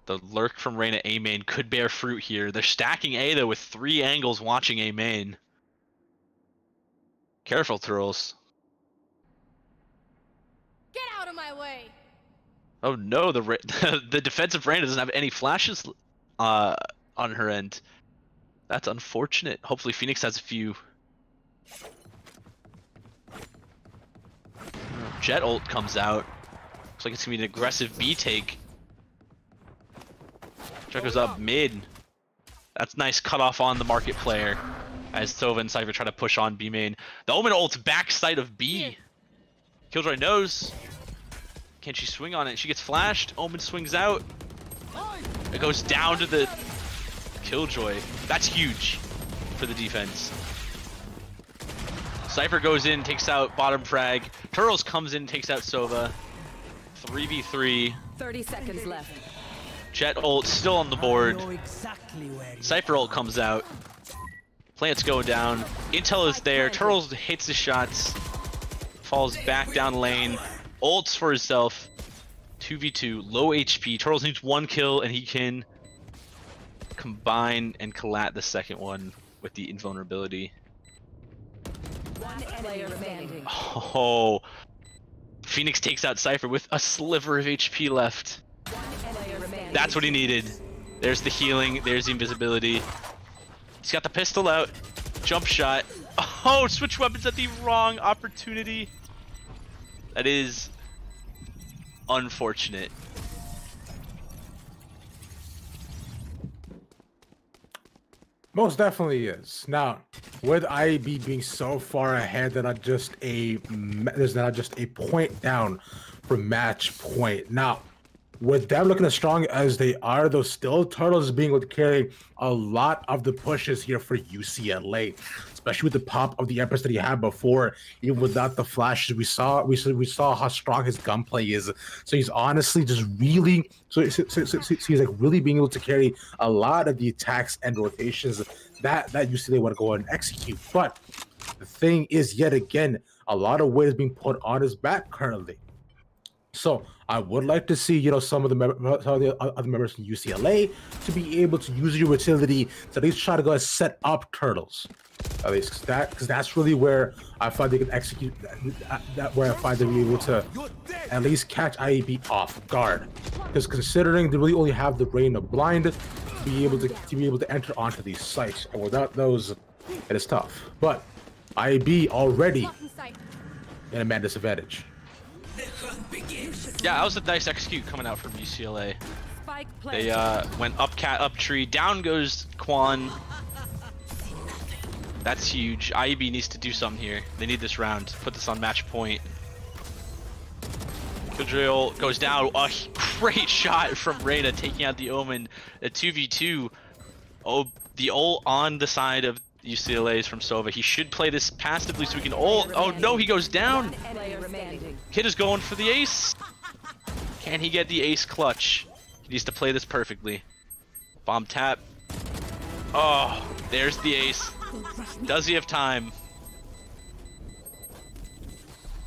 The lurk from Reyna A main could bear fruit here. They're stacking A though with 3 angles watching A main. Careful, Turtles. Get out of my way. Oh no, the defensive Reyna doesn't have any flashes on her end. That's unfortunate. Hopefully Phoenix has a few. Jet ult comes out. Looks like it's gonna be an aggressive B take. Jet goes up mid. That's nice cutoff on the market player as Sova and Cypher try to push on B main. The Omen ults backside of B. Killjoy knows. Can she swing on it? She gets flashed. Omen swings out. It goes down to the Killjoy. That's huge for the defense. Cypher goes in, takes out bottom frag. Turtles comes in, takes out Sova. 3v3. 30 seconds left. Jet ult still on the board. Cypher ult comes out. Plant's going down. Intel is there. Turtles hits the shots. Falls back down lane. Ults for himself. 2v2. Low HP. Turtles needs 1 kill and he can combine and collat the second one with the invulnerability. One player remaining. Oh. Phoenix takes out Cypher with a sliver of HP left. That's what he needed. There's the healing. There's the invisibility. He's got the pistol out. Jump shot. Oh, switch weapons at the wrong opportunity. That is unfortunate. Most definitely is. Now, with IAB being so far ahead that there's not just a point down from match point. Now, with them looking as strong as they are, though, still Turtles being able to carry a lot of the pushes here for UCLA, especially with the pop of the Empress that he had before. Even without the flashes, we saw how strong his gunplay is. So he's honestly just really he's like really being able to carry a lot of the attacks and rotations that UCLA want to go out and execute. But the thing is, yet again, a lot of weight is being put on his back currently. So I would like to see, some of the other members from UCLA to be able to use your utility to at least try to go and set up Turtles. At least because that's really where I find they can execute where I find they'll be able to at least catch IAB off guard. Because considering they really only have the Rain of Blind to be able to enter onto these sites, and without those, it is tough. But IAB already in a man disadvantage. Yeah, that was a nice execute coming out from UCLA. They went up cat, up tree, down goes Quan. That's huge. IEB needs to do something here. They need this round. Put this on match point. Kudriel goes down. A great shot from Reyna taking out the Omen. A 2v2. Oh, the ult on the side of UCLA's from Sova. He should play this passively so we can ult. Oh no, he goes down. Kid is going for the ace. Can he get the ace clutch? He needs to play this perfectly. Bomb tap. Oh, there's the ace. Does he have time?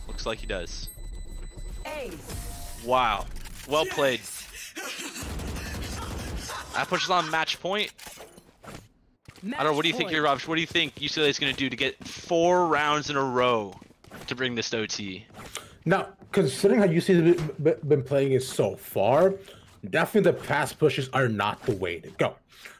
Looks like he does. Wow. Well played. That pushes on match point. I don't know, what do you think here, Rob? What do you think UCLA is going to do to get 4 rounds in a row to bring this to OT? Now, considering how UCLA has been playing it so far, definitely the pass pushes are not the way to go.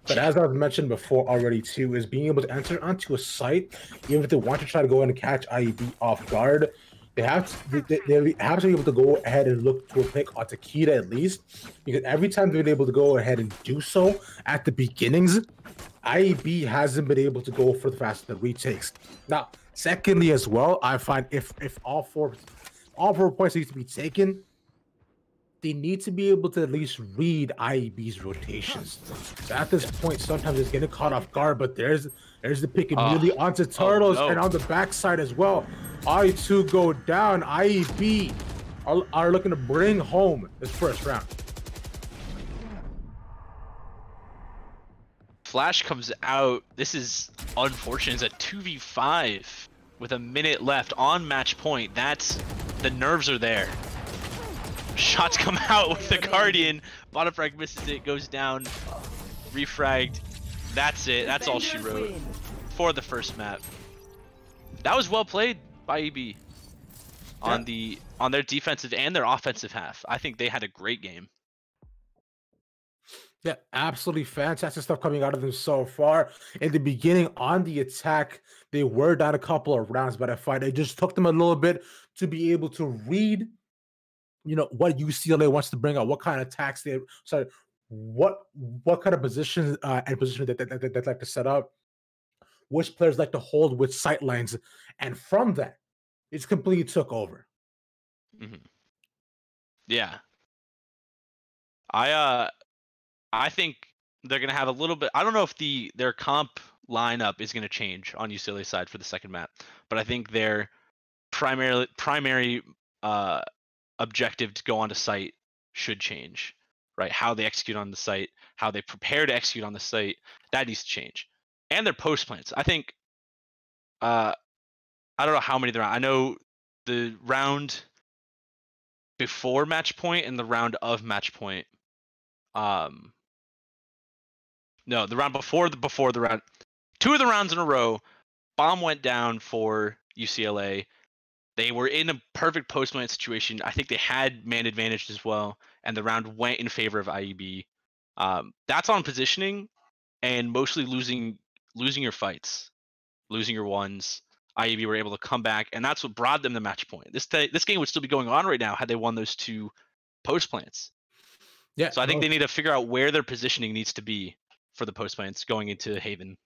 But as I've mentioned before already too, is being able to enter onto a site, even if they want to try to go in and catch IEB off guard, they have to be able to go ahead and look to a pick on Takeda at least, because every time they've been able to go ahead and do so at the beginnings, IEB hasn't been able to go for the faster retakes. Now, secondly as well, I find if all four points need to be taken, they need to be able to at least read IEB's rotations. So at this point, sometimes it's getting caught off guard, but there's the pick immediately onto Turtles and on the backside as well. I2 go down. IEB are looking to bring home this first round. Flash comes out. This is unfortunate. It's a 2v5 with a minute left on match point. The nerves are there. Shots come out with the Guardian. Bottom frag misses it, goes down. Refragged. That's it. That's all she wrote for the first map. That was well played by EB on their defensive and their offensive half. I think they had a great game. Yeah, absolutely fantastic stuff coming out of them so far. In the beginning, on the attack, they were down a couple of rounds, but I find it just took them a little bit to be able to read, what UCLA wants to bring out, what kind of attacks what kind of positions and position that they'd like to set up, which players like to hold which sight lines, and from that, it's completely took over. Mm-hmm. Yeah. I think they're gonna have a little bit. I don't know if their comp lineup is gonna change on UCLA side for the second map, but I think their primary objective to go onto site should change, right? How they execute on the site, how they prepare to execute on the site, that needs to change, and their post plans. I think. I don't know how many there are. I know the round before match point and the round of match point. No, the round before the round. 2 of the rounds in a row, bomb went down for UCLA. They were in a perfect post-plant situation. I think they had man advantage as well, and the round went in favor of IEB. That's on positioning and mostly losing your fights, losing your ones. IEB were able to come back, and that's what brought them the match point. This game would still be going on right now had they won those 2 post plants. Yeah. So I think they need to figure out where their positioning needs to be for the post plants going into Haven.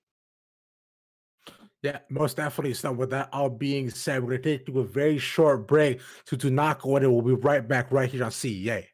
Yeah, most definitely. So with that all being said, we're going to take a very short break to not go in. We'll be right back right here on CEA.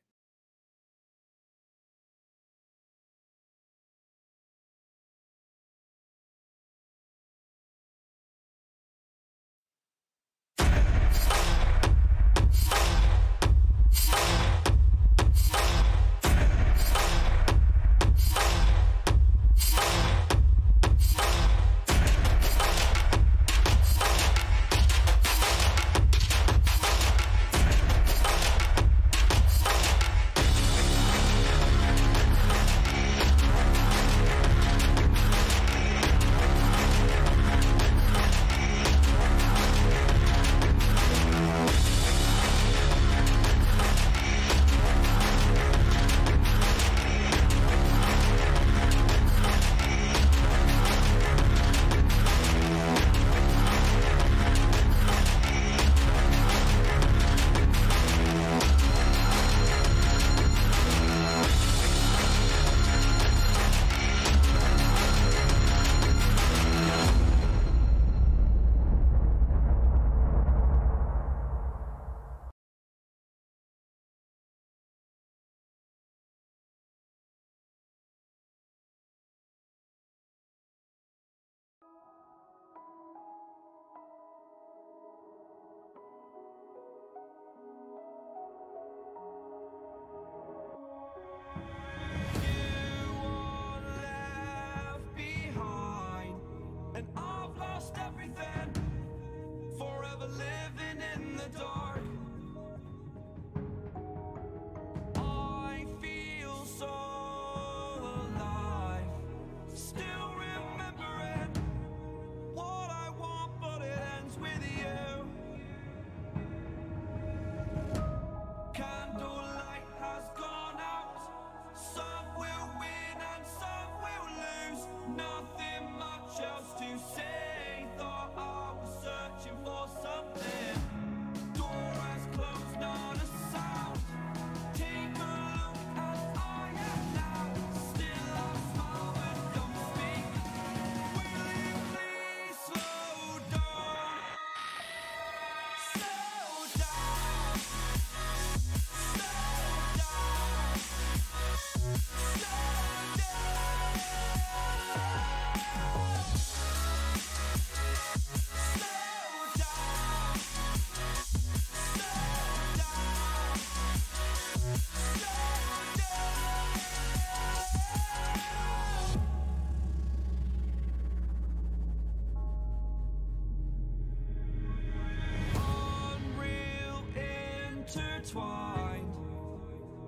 intertwined,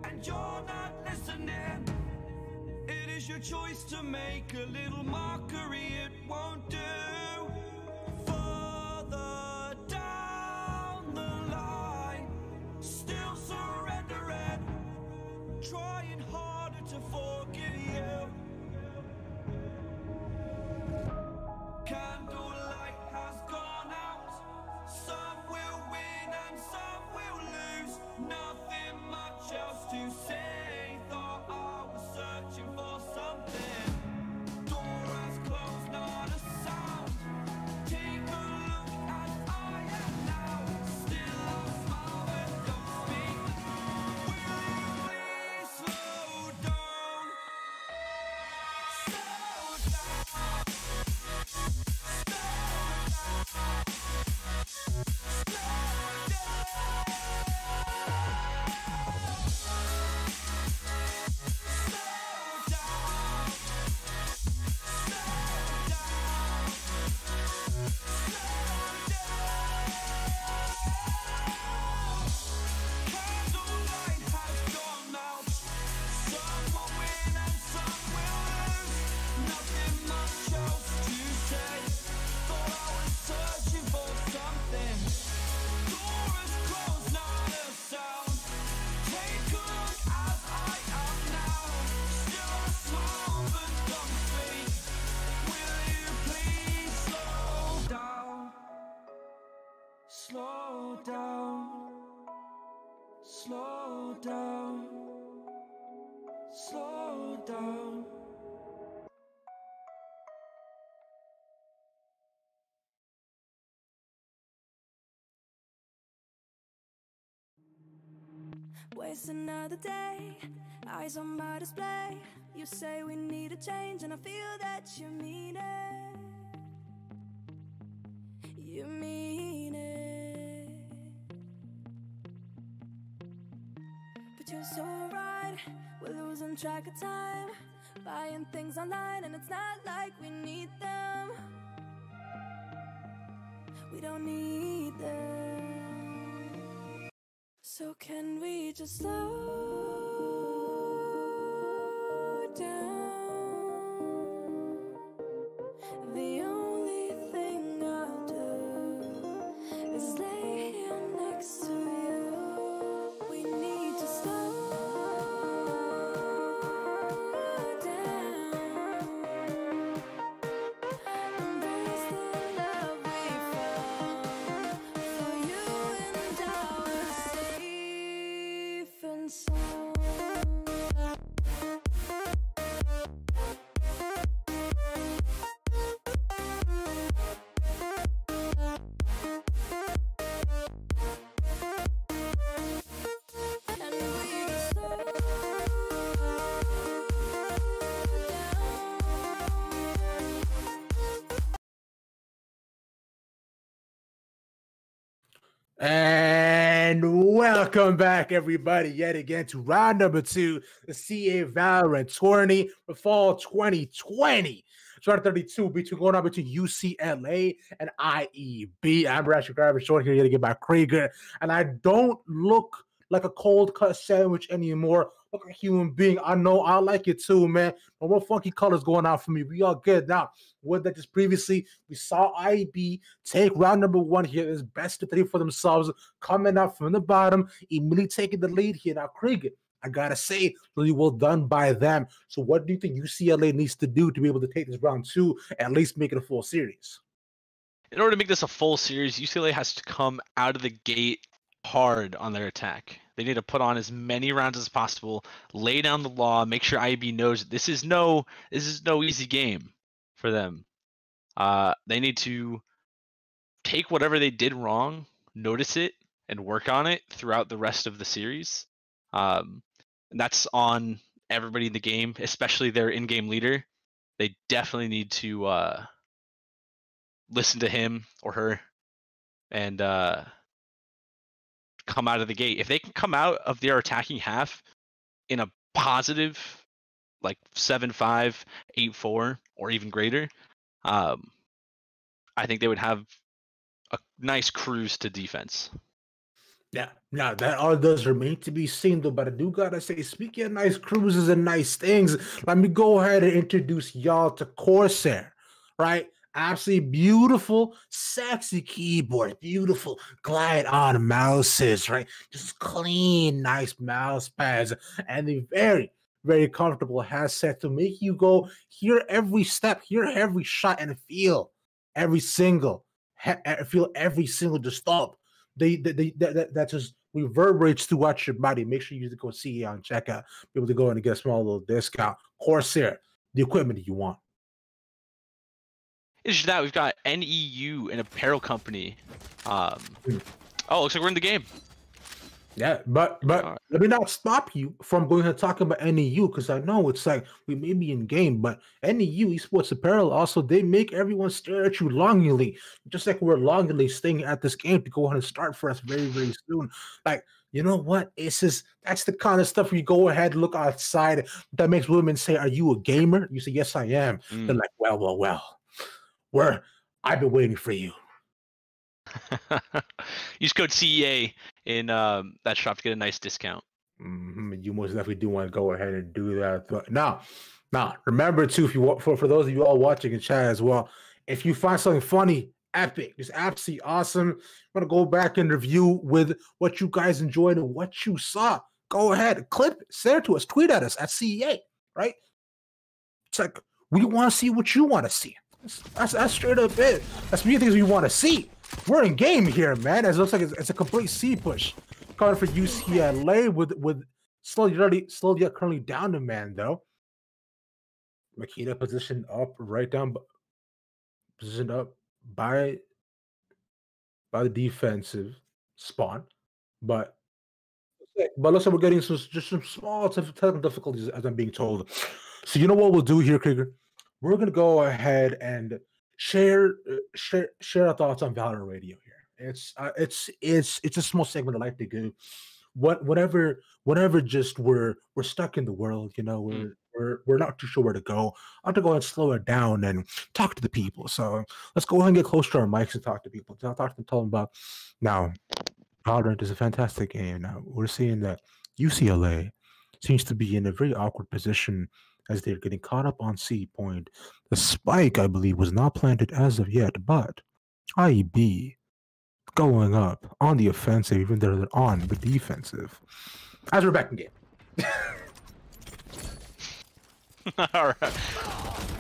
and you're not listening. It is your choice to make a little mockery, it won't do. Further down the line, still surrendering, trying harder to forgive you. Candlelight has gone out. Some will win and some will lose. Nothing much else to say. Thought I was searching for something. Door has closed, not a sound. Take a look as I am now. Still I smile and don't speak. Will you please slow down? Slow down. Door Slow down, slow down. Waste another day, eyes on my display. You say we need a change, and I feel that you mean it. You mean it. But you're so right, we're losing track of time, buying things online, and it's not like we need them. We don't need them. So can we just slow down? The only thing I'll do is lay here next to you. We need to slow down. Embrace the love we found. For you and I were safe and sound. And we just slow down. And welcome back, everybody, yet again to round number 2, the CEA Valorant tourney for fall 2020. It's round 32 going on between UCLA and IEB. I'm Rashid Garber, short here, yet again by Krieger, and I don't look like a cold cut sandwich anymore. Look like a human being. I know I like it too, man. No more funky colors going on for me. We all good now. With that, just previously, we saw IB take round number 1 here. It's best of 3 for themselves, coming up from the bottom, immediately taking the lead here. Now, Krieger, I gotta say, really well done by them. So, what do you think UCLA needs to do to be able to take this round 2, at least make it a full series? In order to make this a full series, UCLA has to come out of the gate hard on their attack. They need to put on as many rounds as possible, lay down the law, make sure IB knows this is no easy game for them. They need to take whatever they did wrong, notice it, and work on it throughout the rest of the series. And that's on everybody in the game, especially their in-game leader. They definitely need to listen to him or her and come out of the gate. If they can come out of their attacking half in a positive, like 7-5, 8-4, or even greater, I think they would have a nice cruise to defense. Yeah, now that all does remain to be seen, though. But I do gotta say, speaking of nice cruises and nice things, let me go ahead and introduce y'all to CORSAIR, right? Absolutely beautiful, sexy keyboard, beautiful glide on mouses, right? Just clean, nice mouse pads, and the very, very comfortable headset to make you go hear every step, hear every shot, and feel every single just stop. That just reverberates throughout your body. Make sure you use the code CEA on checkout. Be able to go in and get a small little discount. CORSAIR, the equipment that you want. In addition to that, we've got NEU, an apparel company. Oh, looks like we're in the game. Yeah, but let me not stop you from going and talking about NEU, because I know it's like we may be in game, but NEU Esports Apparel also, they make everyone stare at you longingly, just like we're longingly staying at this game to go ahead and start for us very, very soon. Like, you know what? It's just, that's the kind of stuff where you go ahead and look outside that makes women say, "Are you a gamer?" You say, "Yes, I am." They're like, well. I've been waiting for you. Use code CEA in that shop to get a nice discount. You most definitely do want to go ahead and do that. But now, remember too, if you for those of you all watching in chat as well, if you find something funny, epic, just absolutely awesome, you want to go back and review with what you guys enjoyed and what you saw, go ahead, clip it, send it to us, tweet at us at CEA, right? It's like, we want to see what you want to see. That's straight up it. That's many things we want to see. We're in game here, man. It looks like it's a complete C push. coming for UCLA with slowly yet currently down a man though. Makita positioned up right down, positioned up by the defensive spawn, but looks like we're getting just some small technical difficulties as I'm being told. So you know what we'll do here, Krieger? We're gonna go ahead and share our thoughts on Valorant Radio here. It's a small segment I like to do. Whenever just we're stuck in the world, you know, we're not too sure where to go. I have to go and slow it down and talk to the people. So let's go ahead and get close to our mics and talk to people. Talk to them, tell them about now. Valorant is a fantastic game. Now we're seeing that UCLA seems to be in a very awkward position as they're getting caught up on C point. The spike, I believe, was not planted as of yet, but IEB going up on the offensive, even though they're on the defensive. As we're back in game. All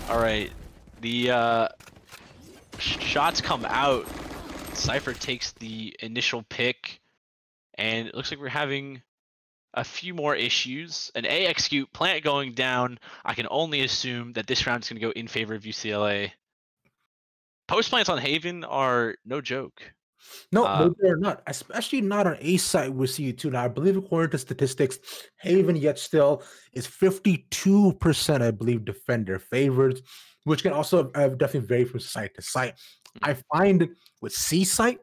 right. The shots come out. Cypher takes the initial pick, and it looks like we're having a few more issues. An A execute, plant going down. I can only assume that this round is going to go in favor of UCLA. Post plants on Haven are no joke. No, they're not. Especially not on A side with CE2. Now, I believe according to statistics, Haven yet still is 52%, I believe, defender favored, which can also definitely vary from site to site. I find with C site,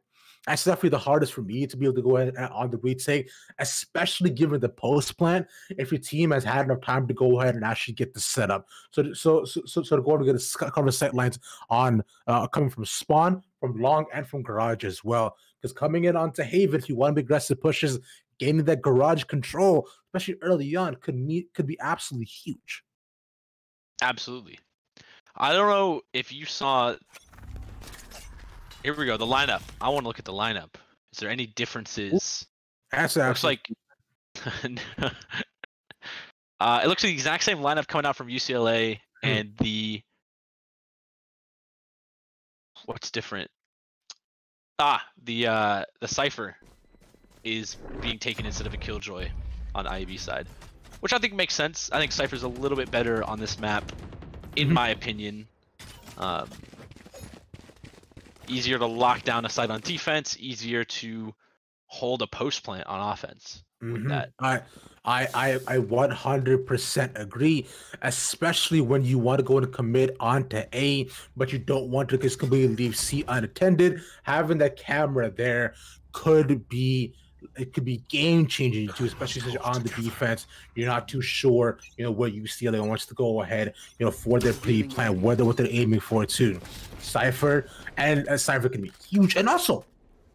that's definitely the hardest for me to be able to go ahead and on the retake, especially given the post plant. If your team has had enough time to go ahead and actually get the setup, so to go and get a cover sight lines on coming from spawn, from long, and from garage as well. Because coming in onto Haven, if you want to be aggressive pushes, gaining that garage control, especially early on, could be absolutely huge. Absolutely. I don't know if you saw. Here we go. The lineup. I want to look at the lineup. Is there any differences? Looks like it looks like the exact same lineup coming out from UCLA, and the what's different? The Cypher is being taken instead of a Killjoy on IEB side, which I think makes sense. I think Cypher's a little bit better on this map, in my opinion. Easier to lock down a site on defense, easier to hold a post plant on offense with that. I 100% agree, especially when you want to go and commit onto A, but you don't want to just completely leave C unattended. Having that camera there could be game changing too, especially since you're on the defense. You're not too sure, where UCLA wants to go ahead, for their pre-plan, what they're aiming for too. Cypher can be huge, and also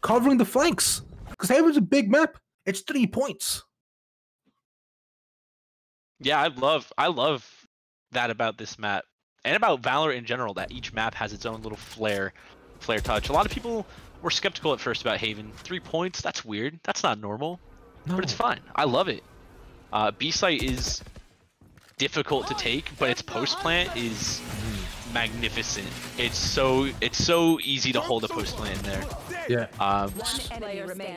covering the flanks because Haven's a big map. It's 3 points. Yeah, I love that about this map and about Valorant in general, that each map has its own little flair touch. A lot of people were skeptical at first about Haven. 3 points, that's weird. That's not normal. No. But it's fine. I love it. B site is difficult to take, but its post plant is magnificent. It's so easy to hold a post plant in there. Yeah.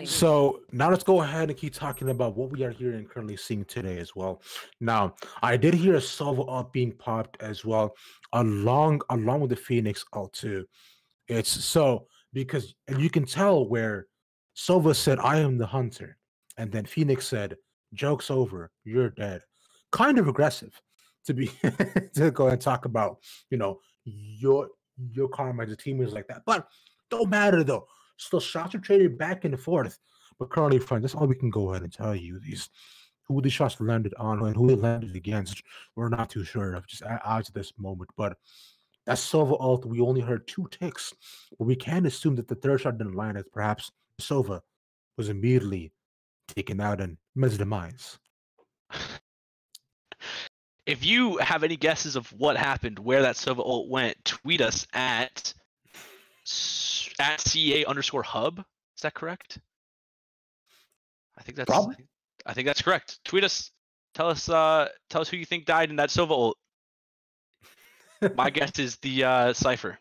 So now let's go ahead and keep talking about what we are hearing and currently seeing today as well. Now, I did hear a Sova ult being popped as well, along with the Phoenix ult too. It's so because and you can tell where Sova said, "I am the hunter," and then Phoenix said, "Joke's over, you're dead." Kind of aggressive to be to go and talk about, your karma as a teammates like that. But don't matter though. Still, shots are traded back and forth. But currently, friends, that's all we can go ahead and tell you. Who these shots landed on and who they landed against, we're not too sure of just as of this moment. But that Sova ult, we only heard 2 ticks. But we can assume that the third shot didn't land as perhaps Sova was immediately taken out and met his demise. If you have any guesses of what happened, where that Sova ult went, tweet us at CEA_hub. Is that correct? I think that's correct. Tweet us. Tell us who you think died in that Sova ult. My guess is the Cypher.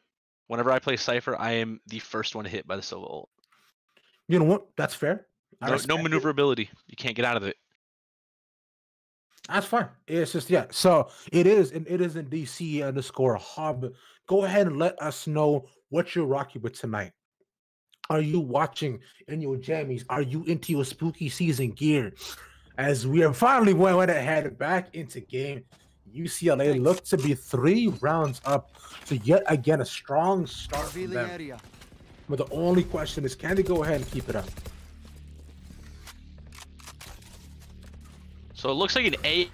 Whenever I play Cypher, I am the first one hit by the Sova ult. You know what? That's fair. I No respect it. maneuverability. You can't get out of it. That's fine. It's just yeah. So it is, and it is in DC underscore hub. Go ahead and let us know what you're rocking with tonight. Are you watching in your jammies? Are you into your spooky season gear? As we are finally went ahead back into game, UCLA looked to be 3 rounds up. So yet again, a strong start from Revealing them. area. But the only question is, can they go ahead and keep it up? So it looks like an A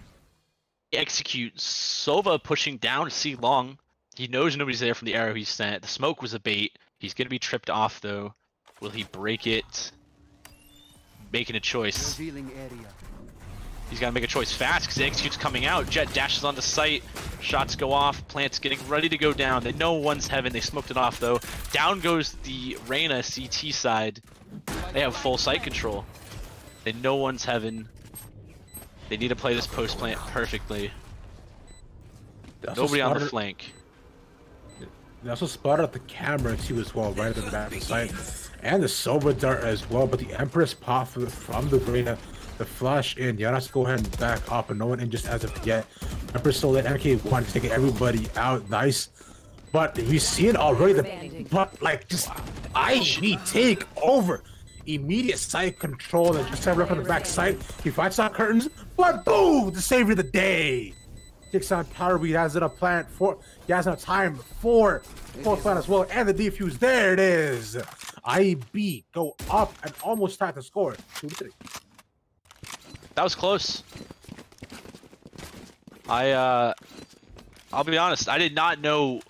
execute. Sova pushing down C long. He knows nobody's there from the arrow he sent. The smoke was a bait. He's gonna be tripped off though. Will he break it? Making a choice. Revealing area. He's gotta make a choice fast because the execute's coming out. Jet dashes on the site. Shots go off. Plant's getting ready to go down. They know one's heaven. They smoked it off though. Down goes the Reyna CT side. They have full site control. They know one's heaven. They need to play this post plant perfectly. Nobody on the flank. They also spotted the camera too as well, right at the back of the site. And the silver dart as well, but the Empress pop from the Reyna, the flash in. Yeah, let's go ahead and back up, and no one in just as of yet. Empress still let MK1 taking everybody out, nice. But we see it already, but like just IB take over. Immediate site control and just right from the back site. He fights out curtains, but boom, the savior of the day. Takes on Power. He has enough plant for. He has enough time for plant as well, and the defuse. There it is. IB go up and almost tied the score. 2-3. That was close. I'll be honest. I did not know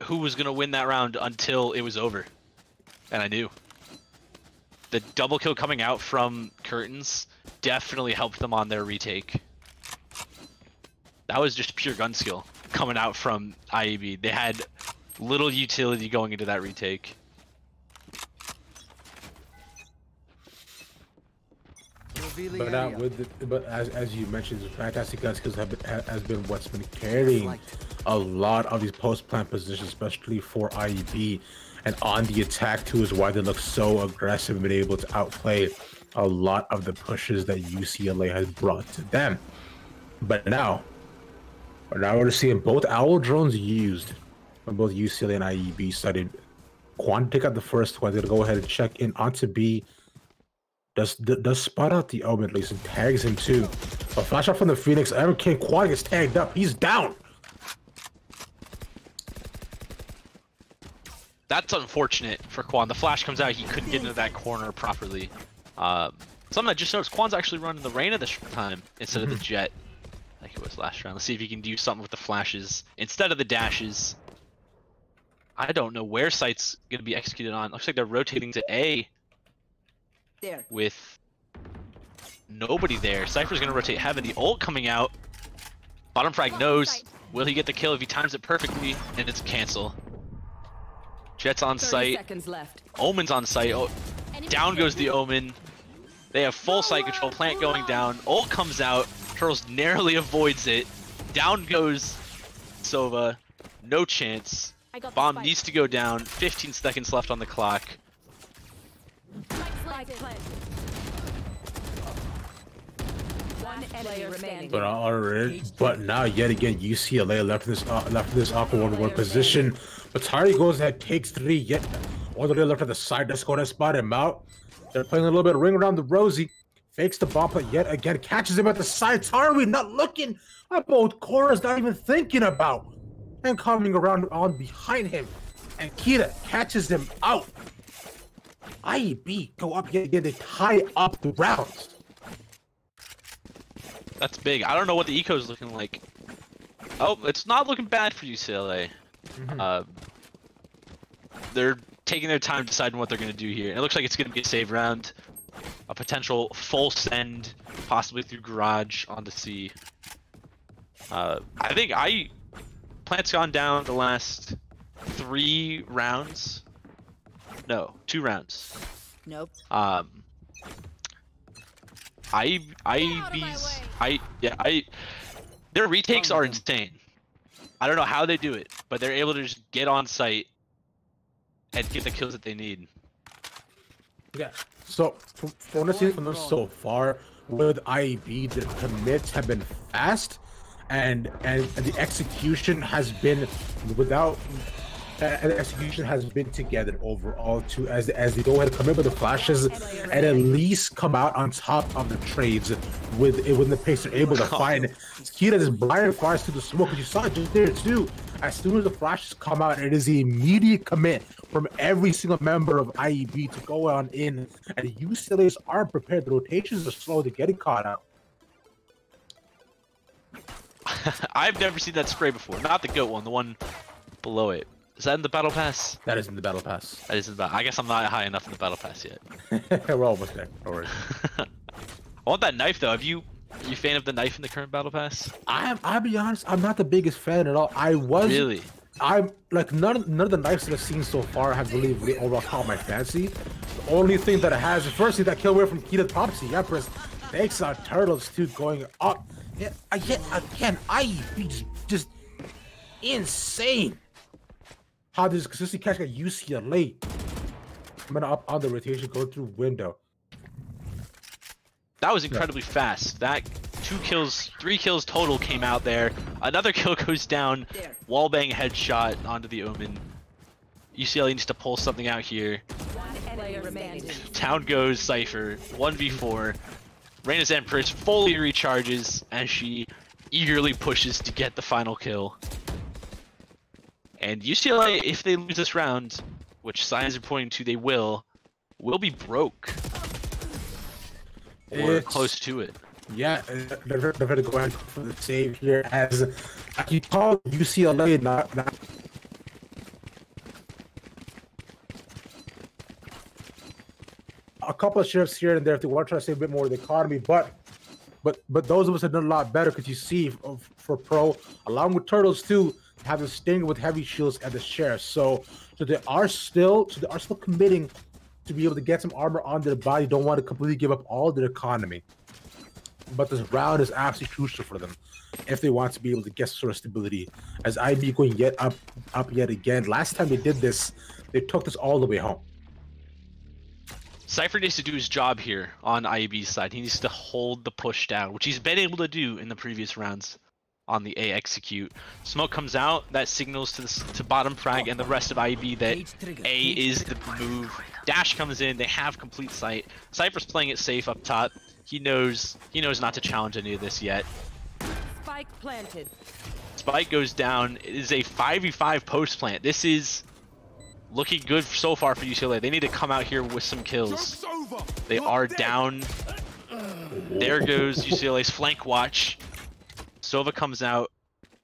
who was gonna win that round until it was over, and I knew. The double kill coming out from curtains definitely helped them on their retake. That was just pure gun skill coming out from IEB. They had little utility going into that retake. But as you mentioned, the fantastic gun skills has been what's been carrying a lot of these post plant positions, especially for IEB. And on the attack too is why they look so aggressive and been able to outplay a lot of the pushes that UCLA has brought to them. But now we're seeing both owl drones used when both UCLA and IEB started. Quan take out the first one. They're gonna go ahead and check in onto B. Does spot out the Omen at least and tags him too. A flash out from the Phoenix. MK Quan gets tagged up. He's down. That's unfortunate for Quan. The flash comes out, he couldn't get into that corner properly. Something I just noticed, Quan's actually running the Reyna this time instead of the Jet, like it was last round. Let's see if he can do something with the flashes instead of the dashes. I don't know where site's gonna be executed on. Looks like they're rotating to A There. with nobody there. Cypher's gonna rotate heaven. The ult coming out. Bottom frag knows. Will he get the kill if he times it perfectly? And it's cancel. Jet's on 30 site. seconds left. Omen's on site. Oh, down goes the Omen. They have full site control. Plant going down. Ult comes out. Turtles narrowly avoids it. Down goes Sova. No chance. Bomb needs to go down. 15 seconds left on the clock. One enemy remaining. But already, but now yet again UCLA left this awkward 1v1 position. But Tari goes ahead, takes 3 yet all the way left of the side. Let's go to spot him out. They're playing a little bit of ring around the rosy. Fakes the bomb play yet again, catches him at the side. Tari not looking at both corners, not even thinking about. And coming around on behind him. And Kita catches him out. IEB go up yet again, they tie up the rounds. That's big. I don't know what the eco is looking like. Oh, it's not looking bad for UCLA. They're taking their time deciding what they're going to do here. And it looks like it's going to be a save round. A potential full send, possibly through garage onto C. I think Plant's gone down the last 3 rounds. No, 2 rounds. Nope. Their retakes are insane. I don't know how they do it, but they're able to just get on site and get the kills that they need. Yeah. So from what I've seen from them so far, with IEB, the commits have been fast, and the execution has been without. And the execution has been together overall too, as they go ahead and commit with the flashes and at least come out on top of the trades with it when the pace are able to find. Kita just blind fires through the smoke, as you saw it just there too. As soon as the flashes come out, it is the immediate commit from every single member of IEB to go on in, and UCLA's aren't prepared. The rotations are slow to getting caught out. I've never seen that spray before. Not the goat one, the one below it. Is that in the battle pass? That is in the battle pass. That is in the I guess I'm not high enough in the battle pass yet. We're almost there. Don't worry. I want that knife though. Are you a fan of the knife in the current battle pass? I'll be honest, I'm not the biggest fan at all. I was really. I'm like none of the knives that I've seen so far have really overall caught my fancy. The only thing that it has is firstly that kill away from Kita Popsy. Yeah, Chris. Thanks on Turtles too going up. Yeah, again, IEB just insane. How this consistently catch at UCLA. I'm gonna up on the rotation, go through window. That was incredibly fast. That 3 kills total came out there. Another kill goes down. Wallbang headshot onto the Omen. UCLA needs to pull something out here. Down goes Cypher. 1v4. Reyna's Empress fully recharges as she eagerly pushes to get the final kill. And UCLA, if they lose this round, which signs are pointing to they will be broke. Or close to it. Yeah, they're going to go ahead for the save here as you call UCLA not a couple of shifts here and there if they want to try to save a bit more of the economy, but those of us have done a lot better because you see for Pro, along with Turtles too, have the Stinger with heavy shields at the share. So they are still committing to be able to get some armor on their body. Don't want to completely give up all their economy. But this round is absolutely crucial for them if they want to be able to get sort of stability. As IB going up yet again. Last time they did this, they took this all the way home. Cypher needs to do his job here on IEB's side. He needs to hold the push down, which he's been able to do in the previous rounds on the A execute. Smoke comes out, that signals to bottom frag and the rest of IEB that A is the move. Dash comes in, they have complete sight. Cypher's playing it safe up top. He knows not to challenge any of this yet. Spike planted. Spike goes down. It is a 5v5 post plant. This is looking good so far for UCLA. They need to come out here with some kills. They are down. There goes UCLA's flank watch. Sova comes out,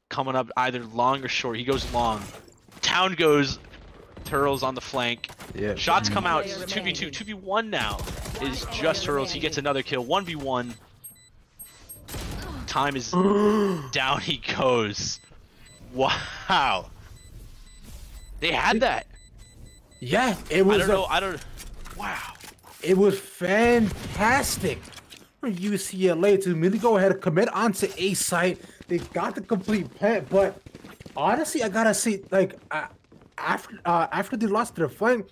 coming up either long or short. He goes long. Town goes. Turtles on the flank. Yeah. Shots come out. It's 2v2, 2v1 now. It is just Turtles. He gets another kill. 1v1. Time is down. He goes. Wow. They had that. Yeah, it was. I don't. Wow. It was fantastic for UCLA to really go ahead and commit onto A site. They got the complete plant, but honestly, I gotta say, like, after they lost their flank,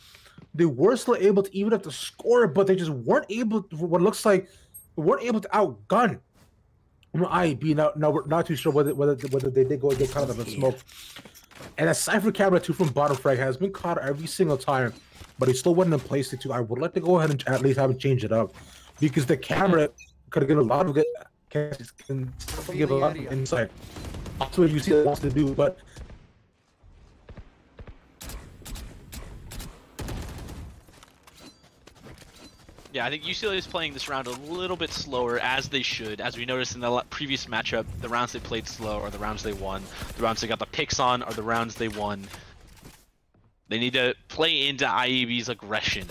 they were still able to even up the score, but they just weren't able to, what looks like, weren't able to outgun IEB. Now we're not too sure whether they did go and get caught up in smoke. And a Cypher camera too from bottom frag has been caught every single time, but he still wasn't in place to. I would like to go ahead and at least have him change it up, because the camera could have given a lot of good, can give a lot of insight. That's what UCLA wants to do, but. Yeah, I think UCLA is playing this round a little bit slower, as they should. As we noticed in the previous matchup, the rounds they played slow are the rounds they won. The rounds they got the picks on are the rounds they won. They need to play into IEB's aggression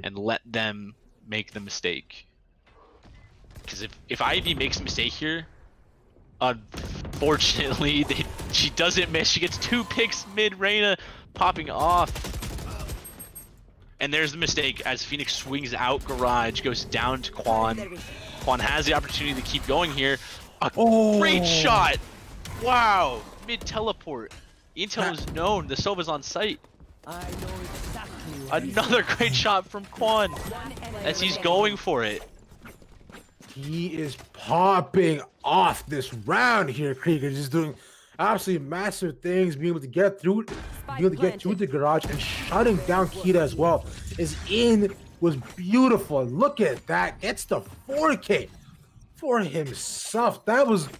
and let them make the mistake. Because if IEB makes a mistake here, unfortunately, she doesn't miss. She gets 2 picks mid, Reyna popping off. And there's the mistake as Phoenix swings out garage, goes down to Quan. Quan has the opportunity to keep going here. A great shot! Wow! Mid teleport. Intel is known. The Sova's on site. I know exactly what Another great shot from Quan as he's going for it. He is popping off this round here, Krieger. Just doing absolutely massive things, being able to get through, being able to get through the garage and shutting down Kita as well. His in was beautiful. Look at that. Gets the 4K for himself. That was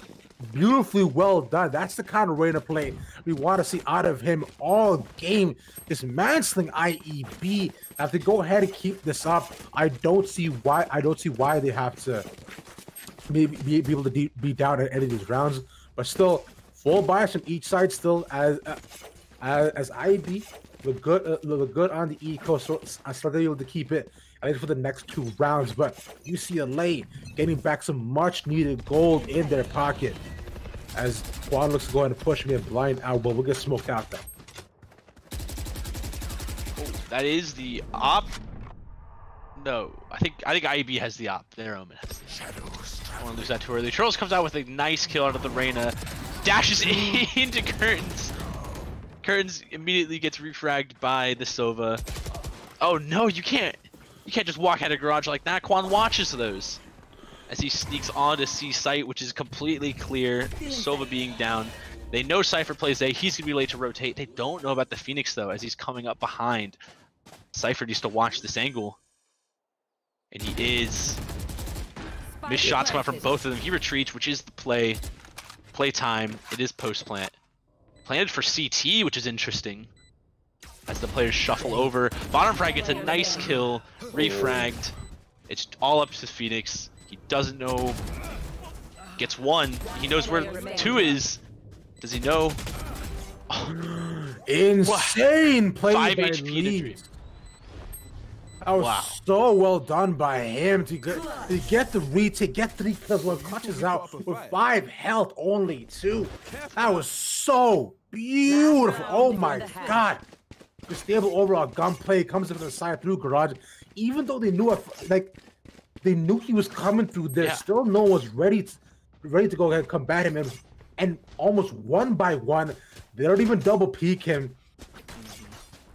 beautifully well done. That's the kind of Reina play we want to see out of him all game. Dismantling IEB. Have to go ahead and keep this up. I don't see why they have to maybe be able to be down at any of these rounds. But still, full bias on each side. Still as IEB look good on the eco. So I still able to keep it at least for the next 2 rounds. But UCLA getting back some much needed gold in their pocket as Quan looks to go ahead and push me a blind elbow. We'll get smoked out though. That is the op. No, I think IEB has the op. Their Omen has the op. I don't want to lose that too early. Charles comes out with a nice kill out of the Reina. Dashes into Curtains. Curtains immediately gets refragged by the Sova. Oh no, you can't just walk out of garage like that. Quan watches those as he sneaks onto C site, which is completely clear. Sova being down. They know Cypher plays A. He's gonna be late to rotate. They don't know about the Phoenix though, as he's coming up behind. Cypher needs to watch this angle, and he is. Missed shots come out from both of them. He retreats, which is the play. Play time. It is post plant. Planted for CT, which is interesting. As the players shuffle over. Bottom frag gets a nice kill. Refragged. It's all up to Phoenix. He doesn't know. Gets 1. He knows where 2 is. Does he know? Insane play 5 by HP Lee. That was so well done by him to get the retake, get 3 kills while clutches out with 5 health only too. That was so beautiful. Oh my god. The stable overall gunplay comes from the side through garage. Even though they knew they knew he was coming through there, still no one was ready to go ahead and combat him, and almost 1 by 1, they don't even double peek him,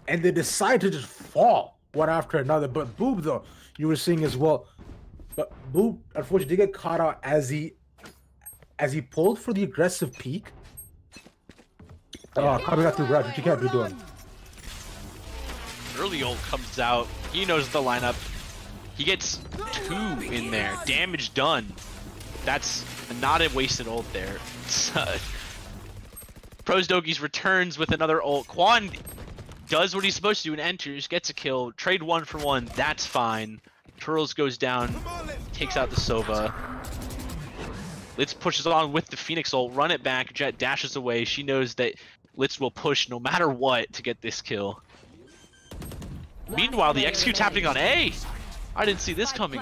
and they decide to just fall one after another. But Boob, though, you were seeing as well, but Boob unfortunately did get caught out as he pulled for the aggressive peek. Coming out through garage, which you can't be doing. Early ult comes out. He knows the lineup. He gets 2 in there. Damage done. That's not a wasted ult there. Pros Dogies returns with another ult. Quan does what he's supposed to do and enters, gets a kill. Trade 1 for 1. That's fine. Turtles goes down, takes out the Sova. Litz pushes on with the Phoenix ult. Run it back. Jet dashes away. She knows that Litz will push no matter what to get this kill. Meanwhile, the execute's happening on A. I didn't see this coming.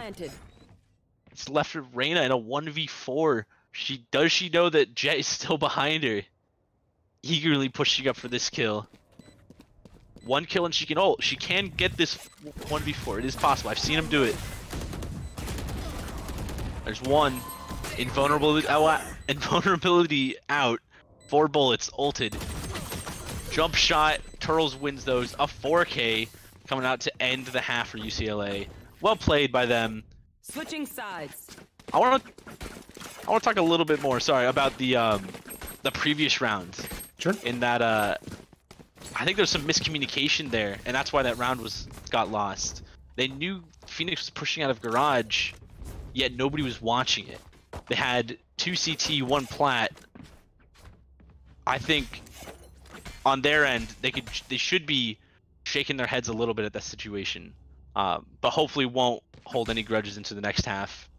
It's left with Reina in a 1v4. Does she know that Jet is still behind her? Eagerly pushing up for this kill. 1 kill and she can ult. She can get this 1v4. It is possible. I've seen him do it. There's 1. Invulnerability out. 4 bullets. Ulted. Jump shot. Turtles wins those. A 4K coming out to end the half for UCLA. Well played by them. Switching sides. I want to talk a little bit more. Sorry about the previous round. Sure. In that I think there's some miscommunication there, and that's why that round got lost. They knew Phoenix was pushing out of garage, yet nobody was watching it. They had 2 CT, 1 plat. I think on their end they should be shaking their heads a little bit at that situation, but hopefully won't hold any grudges into the next half.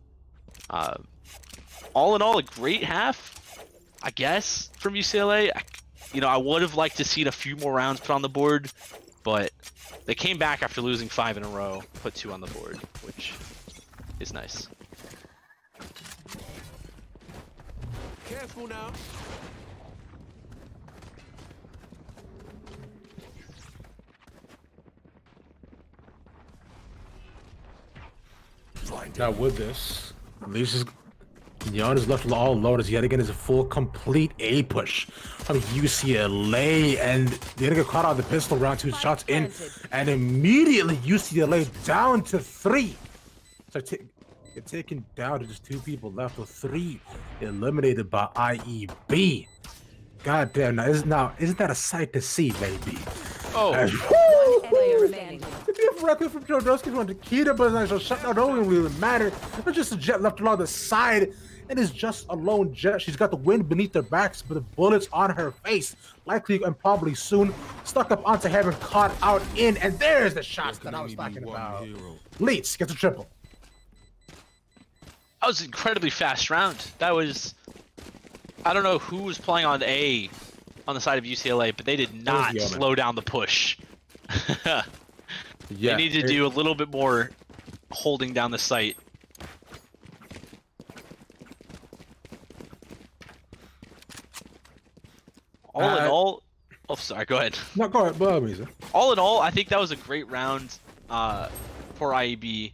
All in all, a great half, I guess, from UCLA. I would have liked to see a few more rounds put on the board, but they came back after losing 5 in a row, put 2 on the board, which is nice. Careful now. Now with this, Neon is left all alone as yet again is a full complete A push from UCLA, and they're gonna get caught out of the pistol round. 2 shots in, and immediately UCLA down to 3. So it's taken down to just 2 people left with 3 eliminated by IEB. God damn, now isn't that a sight to see, baby? Oh. The beautiful record from Jodorowsky's one to Kita, but it's not shut down. Don't really matter. It's just a jet left along the side. It is just a lone jet. She's got the wind beneath her backs, but the bullets on her face, likely and probably soon, stuck up onto heaven, caught out in, and there's the shots that I was talking about. Leeds gets a triple. That was an incredibly fast round. That was, I don't know who was playing on A on the side of UCLA, but they did not slow down the push. They need to do a little bit more holding down the site. All in all, oh sorry, go ahead. No, go ahead, all in all, I think that was a great round for IEB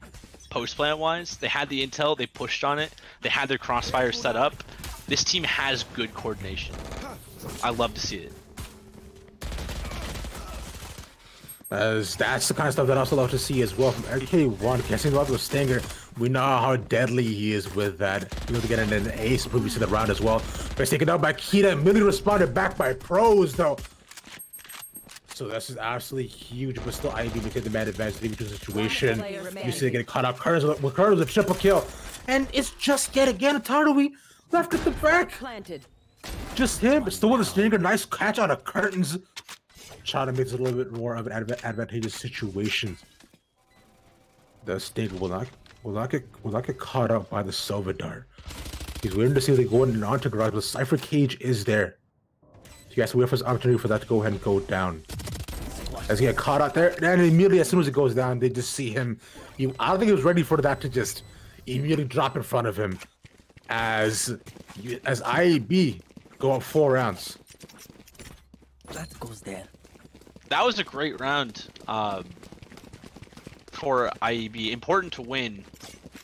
post-plant wise. They had the intel, they pushed on it, they had their crossfire set up. This team has good coordination. I love to see it. As that's the kind of stuff that I also love to see as well from AK1. Guessing about the Stinger, we know how deadly he is with that. He was getting an ace previously in the round as well. But it's taken out by Kita, immediately responded back by Pros though. So this is absolutely huge, but still IEB will take the man advantage in the situation. You see they get caught up. Curtis with a triple kill. And it's just yet again a Tartawi left at the back. Just him, but still with a Stinger. Nice catch out of curtains. Trying to make this a little bit more of an advantageous situation. The Stinger will not get caught up by the Silver Dart. He's waiting to see if they go in onto garage, but Cypher Cage is there. So he has to wait for his opportunity for that to go ahead and go down. As he get caught out there, and immediately as soon as it goes down, they just see him. I don't think he was ready for that to just immediately drop in front of him. As IEB go up 4 rounds. That goes there. That was a great round for IEB. Important to win,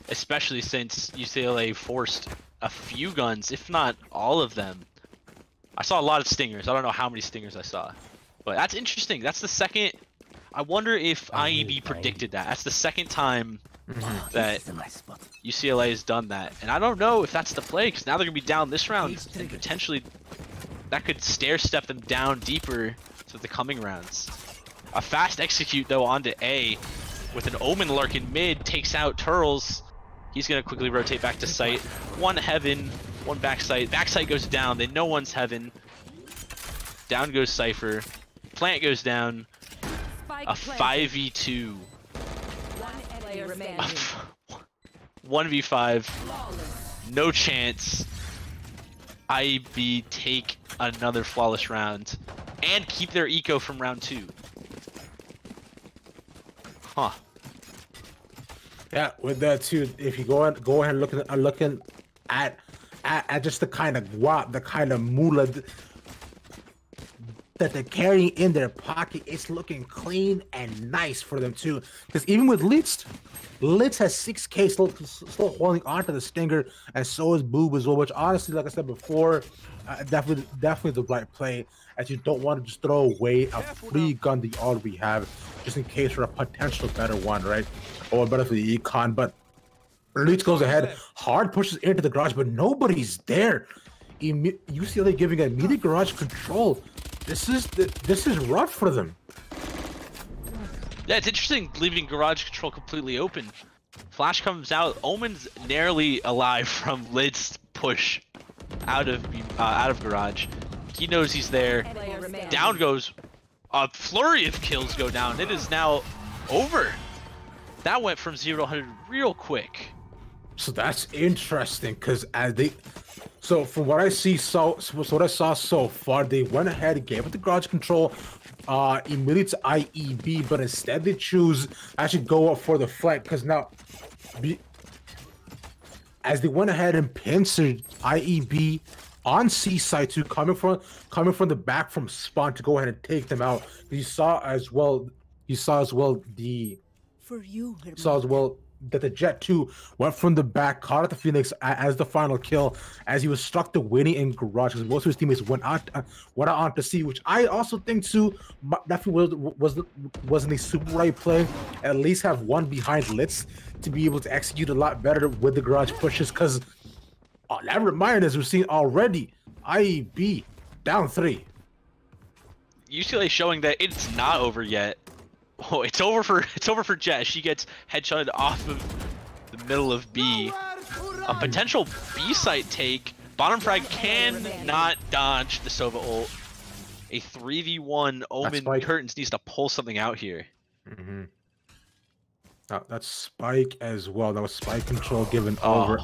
especially since UCLA forced a few guns, if not all of them. I saw a lot of Stingers. I don't know how many Stingers I saw. But that's interesting. That's the second... I wonder if IEB predicted that. That's the second time that UCLA has done that. And I don't know if that's the play, because now they're going to be down this round. And potentially that could stair-step them down deeper to the coming rounds. A fast execute, though, onto A with an Omen Lurk in mid. Takes out Turles. He's going to quickly rotate back to site. One Heaven, one backside. Backside goes down. They know one's Heaven. Down goes Cypher. Plant goes down. A 5v2. 1v5. No chance. IEB take another flawless round and keep their eco from round 2. Huh. Yeah, with that too. If you go ahead and looking at just the kind of guap, the kind of moolah that they're carrying in their pocket, it's looking clean and nice for them too. Because even with Litz has 6K still holding onto the Stinger, and so is Boob as well. Which honestly, like I said before, definitely the right play, as you don't want to just throw away a free gun that you already have, just in case for a potential better one, right? Or better for the econ. But Litz goes ahead, hard pushes into the garage, but nobody's there. UCLA giving a immediate garage control. This is rough for them. Yeah, it's interesting leaving garage control completely open. Flash comes out. Omen's narrowly alive from Lid's push out of garage. He knows he's there. Down goes. A flurry of kills go down. It is now over. That went from 0 to 100 real quick. So that's interesting, because so from what I see, what I saw so far, they went ahead and gave it the garage control immediately to IEB, but instead they choose actually go up for the flank, because now as they went ahead and pincered IEB on C side too, coming from the back from spawn to go ahead and take them out. You saw as well the that the Jet 2 went from the back, caught at the Phoenix as the final kill, as he was struck the waiting in garage because most of his teammates went out on to see, which I also think too definitely wasn't a super right play. At least have one behind Litz to be able to execute a lot better with the garage pushes, because that reminder, as we've seen already, IEB down 3. UCLA showing that it's not over yet. Oh, it's over for Jet. She gets headshotted off of the middle of B. A potential B site take. Bottom frag cannot dodge the Sova ult. A 3v1 Omen Curtains needs to pull something out here. That's Spike as well. That was Spike control given over.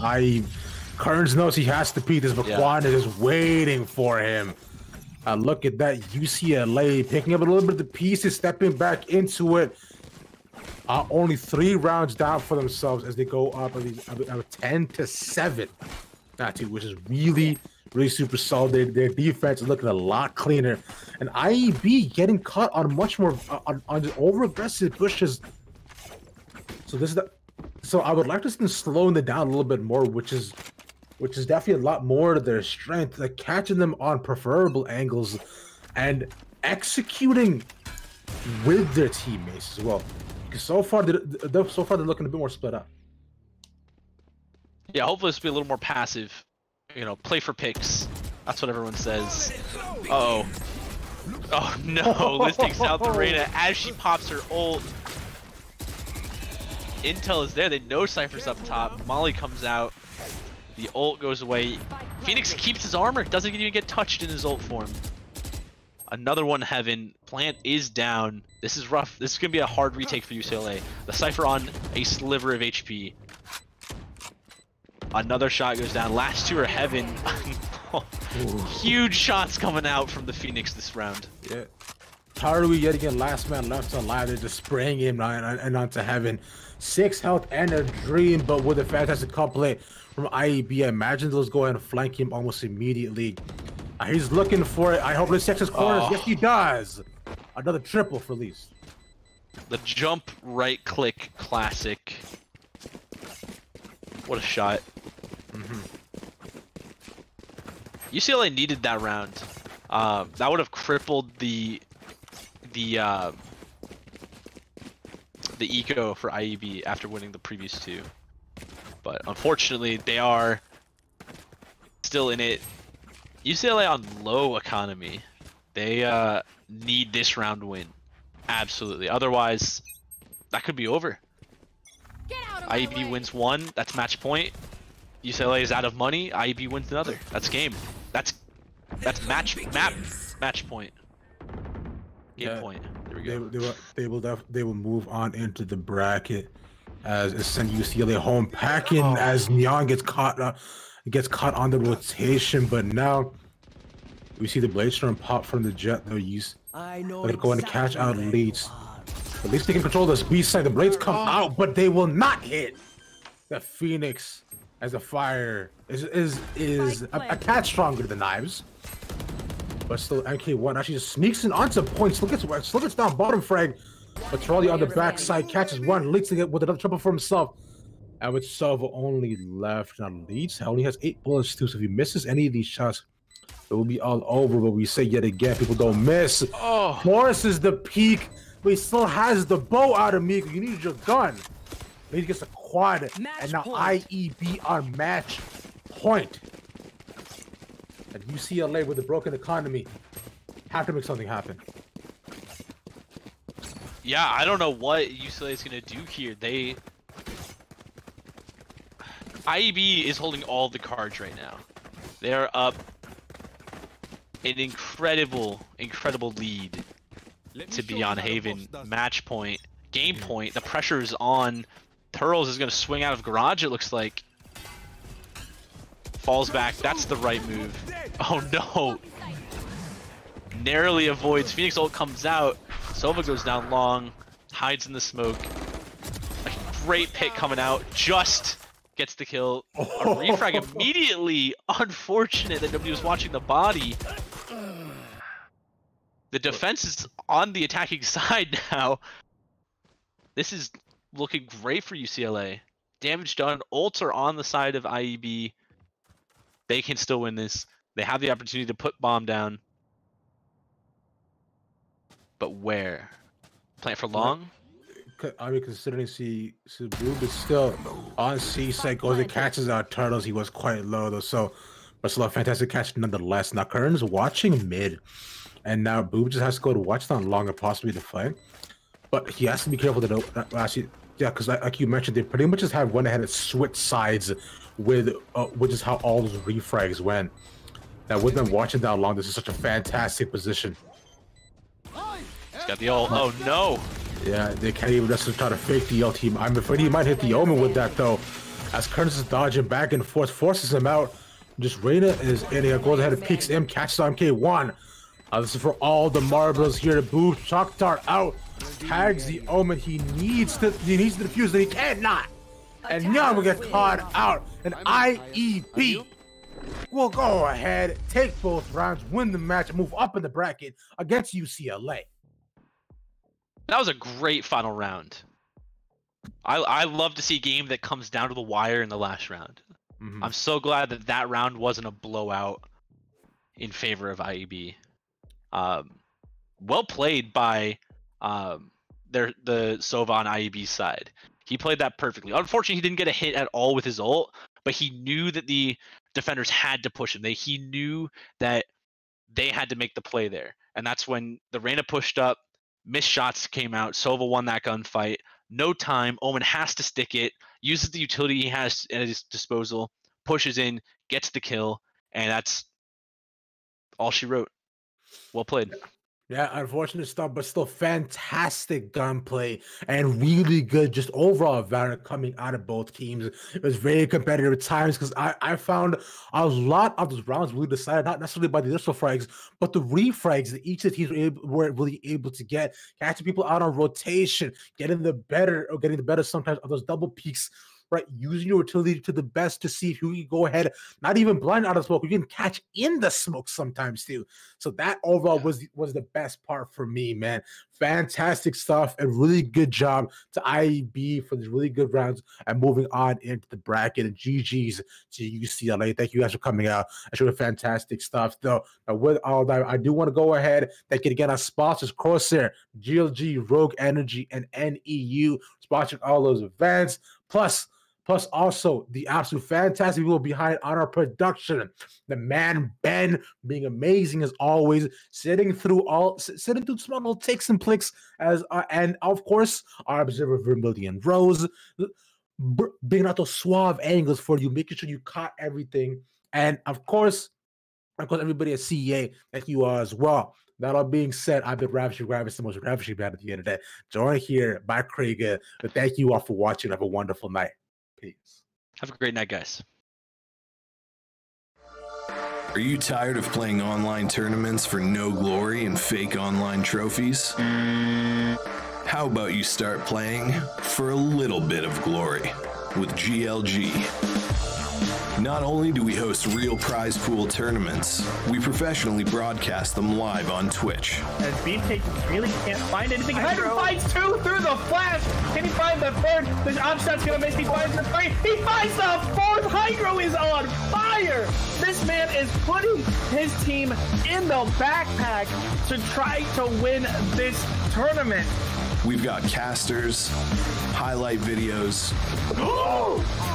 Curtains knows he has to peek this, but Quan is just waiting for him. Look at that, UCLA picking up a little bit of the pieces, stepping back into it. Only 3 rounds down for themselves as they go up 10-7. Which is really super solid. Their defense is looking a lot cleaner. And IEB getting caught on much more on the over-aggressive pushes. So I would like to see them slowing it down a little bit more, which is definitely a lot more to their strength, like catching them on preferable angles and executing with their teammates as well. Because so far they're looking a bit more split up. Yeah, hopefully this will be a little more passive. You know, play for picks. That's what everyone says. Uh-oh. Oh no, Liz takes out the Reyna as she pops her ult. Intel is there, they know Cypher's up top. Molly comes out. The ult goes away. Phoenix keeps his armor, doesn't even get touched in his ult form. Another one Heaven. Plant is down. This is rough. This is going to be a hard retake for UCLA. The Cypher on a sliver of HP. Another shot goes down. Last 2 are Heaven. Huge shots coming out from the Phoenix this round. Yeah. Tarui yet again, last man left alive. They're just spraying him and onto Heaven. 6 health and a dream, but with a fantastic couplet from IEB, I imagine those go ahead and flank him almost immediately. He's looking for it. I hope this checks his corners. Yes, he does. Another triple for Least. The jump right click classic. What a shot. UCLA needed that round. That would have crippled the eco for IEB after winning the previous 2. But unfortunately, they are still in it. UCLA on low economy. They need this round win. Absolutely. Otherwise, that could be over. IEB wins 1. That's match point. UCLA is out of money. IEB wins another. That's game. That's match point. Game point. There we go. They will move on into the bracket as it send UCLA home packing as Neon gets caught on the rotation, but now we see the Blade Storm pop from the Jet. They're going to catch out Leeds. At least they can control this B side. The Blades come out, but they will not hit the Phoenix as the fire is a tad stronger than Knives. But still, MK1 actually just sneaks in onto points. Look at down bottom frag. But Trolley on the backside catches one, leads to get with another triple for himself. And with Sova only left on Leeds, he only has 8 bullets too. So if he misses any of these shots, it will be all over. But we say yet again, people don't miss. Morris is the peak, but he still has the bow out of Miko. You need your gun. He gets a quad, and now IEB on match point. And UCLA with the broken economy have to make something happen. Yeah, I don't know what UCLA is going to do here. IEB is holding all the cards right now. They're up an incredible lead to be on Haven. Match point, game point. The pressure is on. Turtles is going to swing out of garage, it looks like. Falls back. That's the right move. Oh no. Narrowly avoids. Phoenix ult comes out. Sova goes down long. Hides in the smoke. A great pick coming out. Just gets the kill. A refrag immediately. Unfortunate that nobody was watching the body. The defense is on the attacking side now. This is looking great for UCLA. damage done. Ults are on the side of IEB. They can still win this. They have the opportunity to put bomb down. But where? Plant for long? I mean, considering Boob is still on C side, goes and catches out Turtles. He was quite low though, so but still a fantastic catch nonetheless. Now Kern's watching mid, and now Boob just has to go to watch down long and possibly the fight. But he has to be careful to actually, yeah, because like you mentioned, they pretty much just have went ahead and switched sides with which is how all those refrags went. Now with them watching down long, this is such a fantastic position. He's got the ult. Oh no! Yeah, they can't even just try to fake the ult. I'm afraid he might hit the Omen with that though. As Kern's is dodging back and forth, forces him out. Just Reyna is in here, goes ahead and peeks him, catches on MK1. This is for all the marbles here to Boob. Shock Dart out, tags the Omen. He needs to defuse it. He cannot. And now we get caught out. And IEB will go ahead, take both rounds, win the match, and move up in the bracket against UCLA. That was a great final round. I love to see a game that comes down to the wire in the last round. Mm-hmm. I'm so glad that that round wasn't a blowout in favor of IEB. Well played by the Sova on IEB's side. He played that perfectly. Unfortunately, he didn't get a hit at all with his ult, but he knew that the defenders had to push him. He knew that they had to make the play there. And that's when the Reyna pushed up, missed shots came out, Sova won that gunfight. No time, Omen has to stick it, uses the utility he has at his disposal, pushes in, gets the kill, and that's all she wrote. Well played. Yeah, unfortunate stuff, but still fantastic gunplay and really good just overall valor coming out of both teams. It was very competitive at times because I found a lot of those rounds really decided not necessarily by the initial frags, but the refrags that each of the teams were really able to get, catching people out on rotation, getting the better sometimes of those double peaks. Right, using your utility to the best to see if you can go ahead, not even blind out of smoke, you can catch in the smoke sometimes too. So that overall was the best part for me, man. Fantastic stuff and really good job to IEB for these really good rounds and moving on into the bracket. And GG's to UCLA. Thank you guys for coming out and showing fantastic stuff. Though, with all that, I do want to go ahead. Thank you again our sponsors, CORSAIR, GLG, Rogue Energy, and NEU, sponsoring all those events. Plus also the absolute fantastic people behind on our production. The man Ben being amazing as always, sitting through small little ticks and flicks and of course our observer Vermilion Rose, bringing out those suave angles for you, making sure you caught everything, and of course everybody at CEA, thank you all as well. That all being said, I've been Ravishing Ravis, the most ravishing man at the end of the day. Joined here by Craig. But thank you all for watching. Have a wonderful night. Peace. Have a great night, guys. Are you tired of playing online tournaments for no glory and fake online trophies? How about you start playing for a little bit of glory with GLG? Not only do we host real prize pool tournaments, we professionally broadcast them live on Twitch. As Beefcake really can't find anything. Hydro finds two through the flash. Can he find the third? This offshot's gonna miss. He finds the three. He finds the fourth. Hydro is on fire. This man is putting his team in the backpack to try to win this tournament. We've got casters, highlight videos,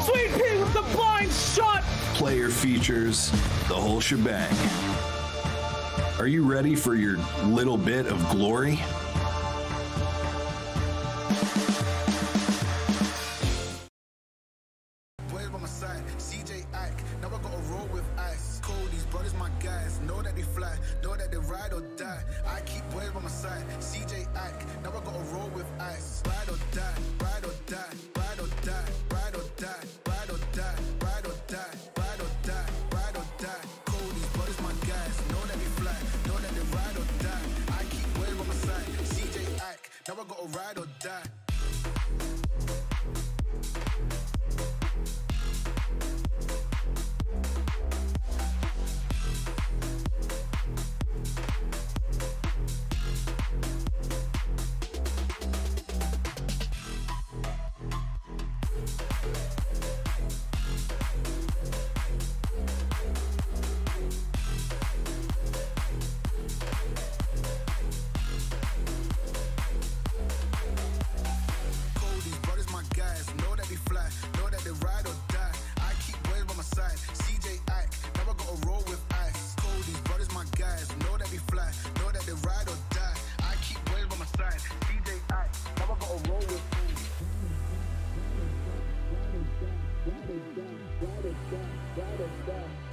Sweet Pea with the blind shot, player features, the whole shebang. Are you ready for your little bit of glory? Boys by my side, CJ Ike. Now I gotta roll with ice. Cold, these brothers my guys. Know that they fly, know that they ride or die. I keep boys by my side, CJ Ike. Now I gotta roll with ice. Ride or die, ride or die, ride or die, ride or die, ride or die, ride or die, ride or die, ride or die. Cold, these brothers my guys. Know that they fly, know that they ride or die. I keep boys by my side, CJ Ike. Now I gotta ride or die. right or death.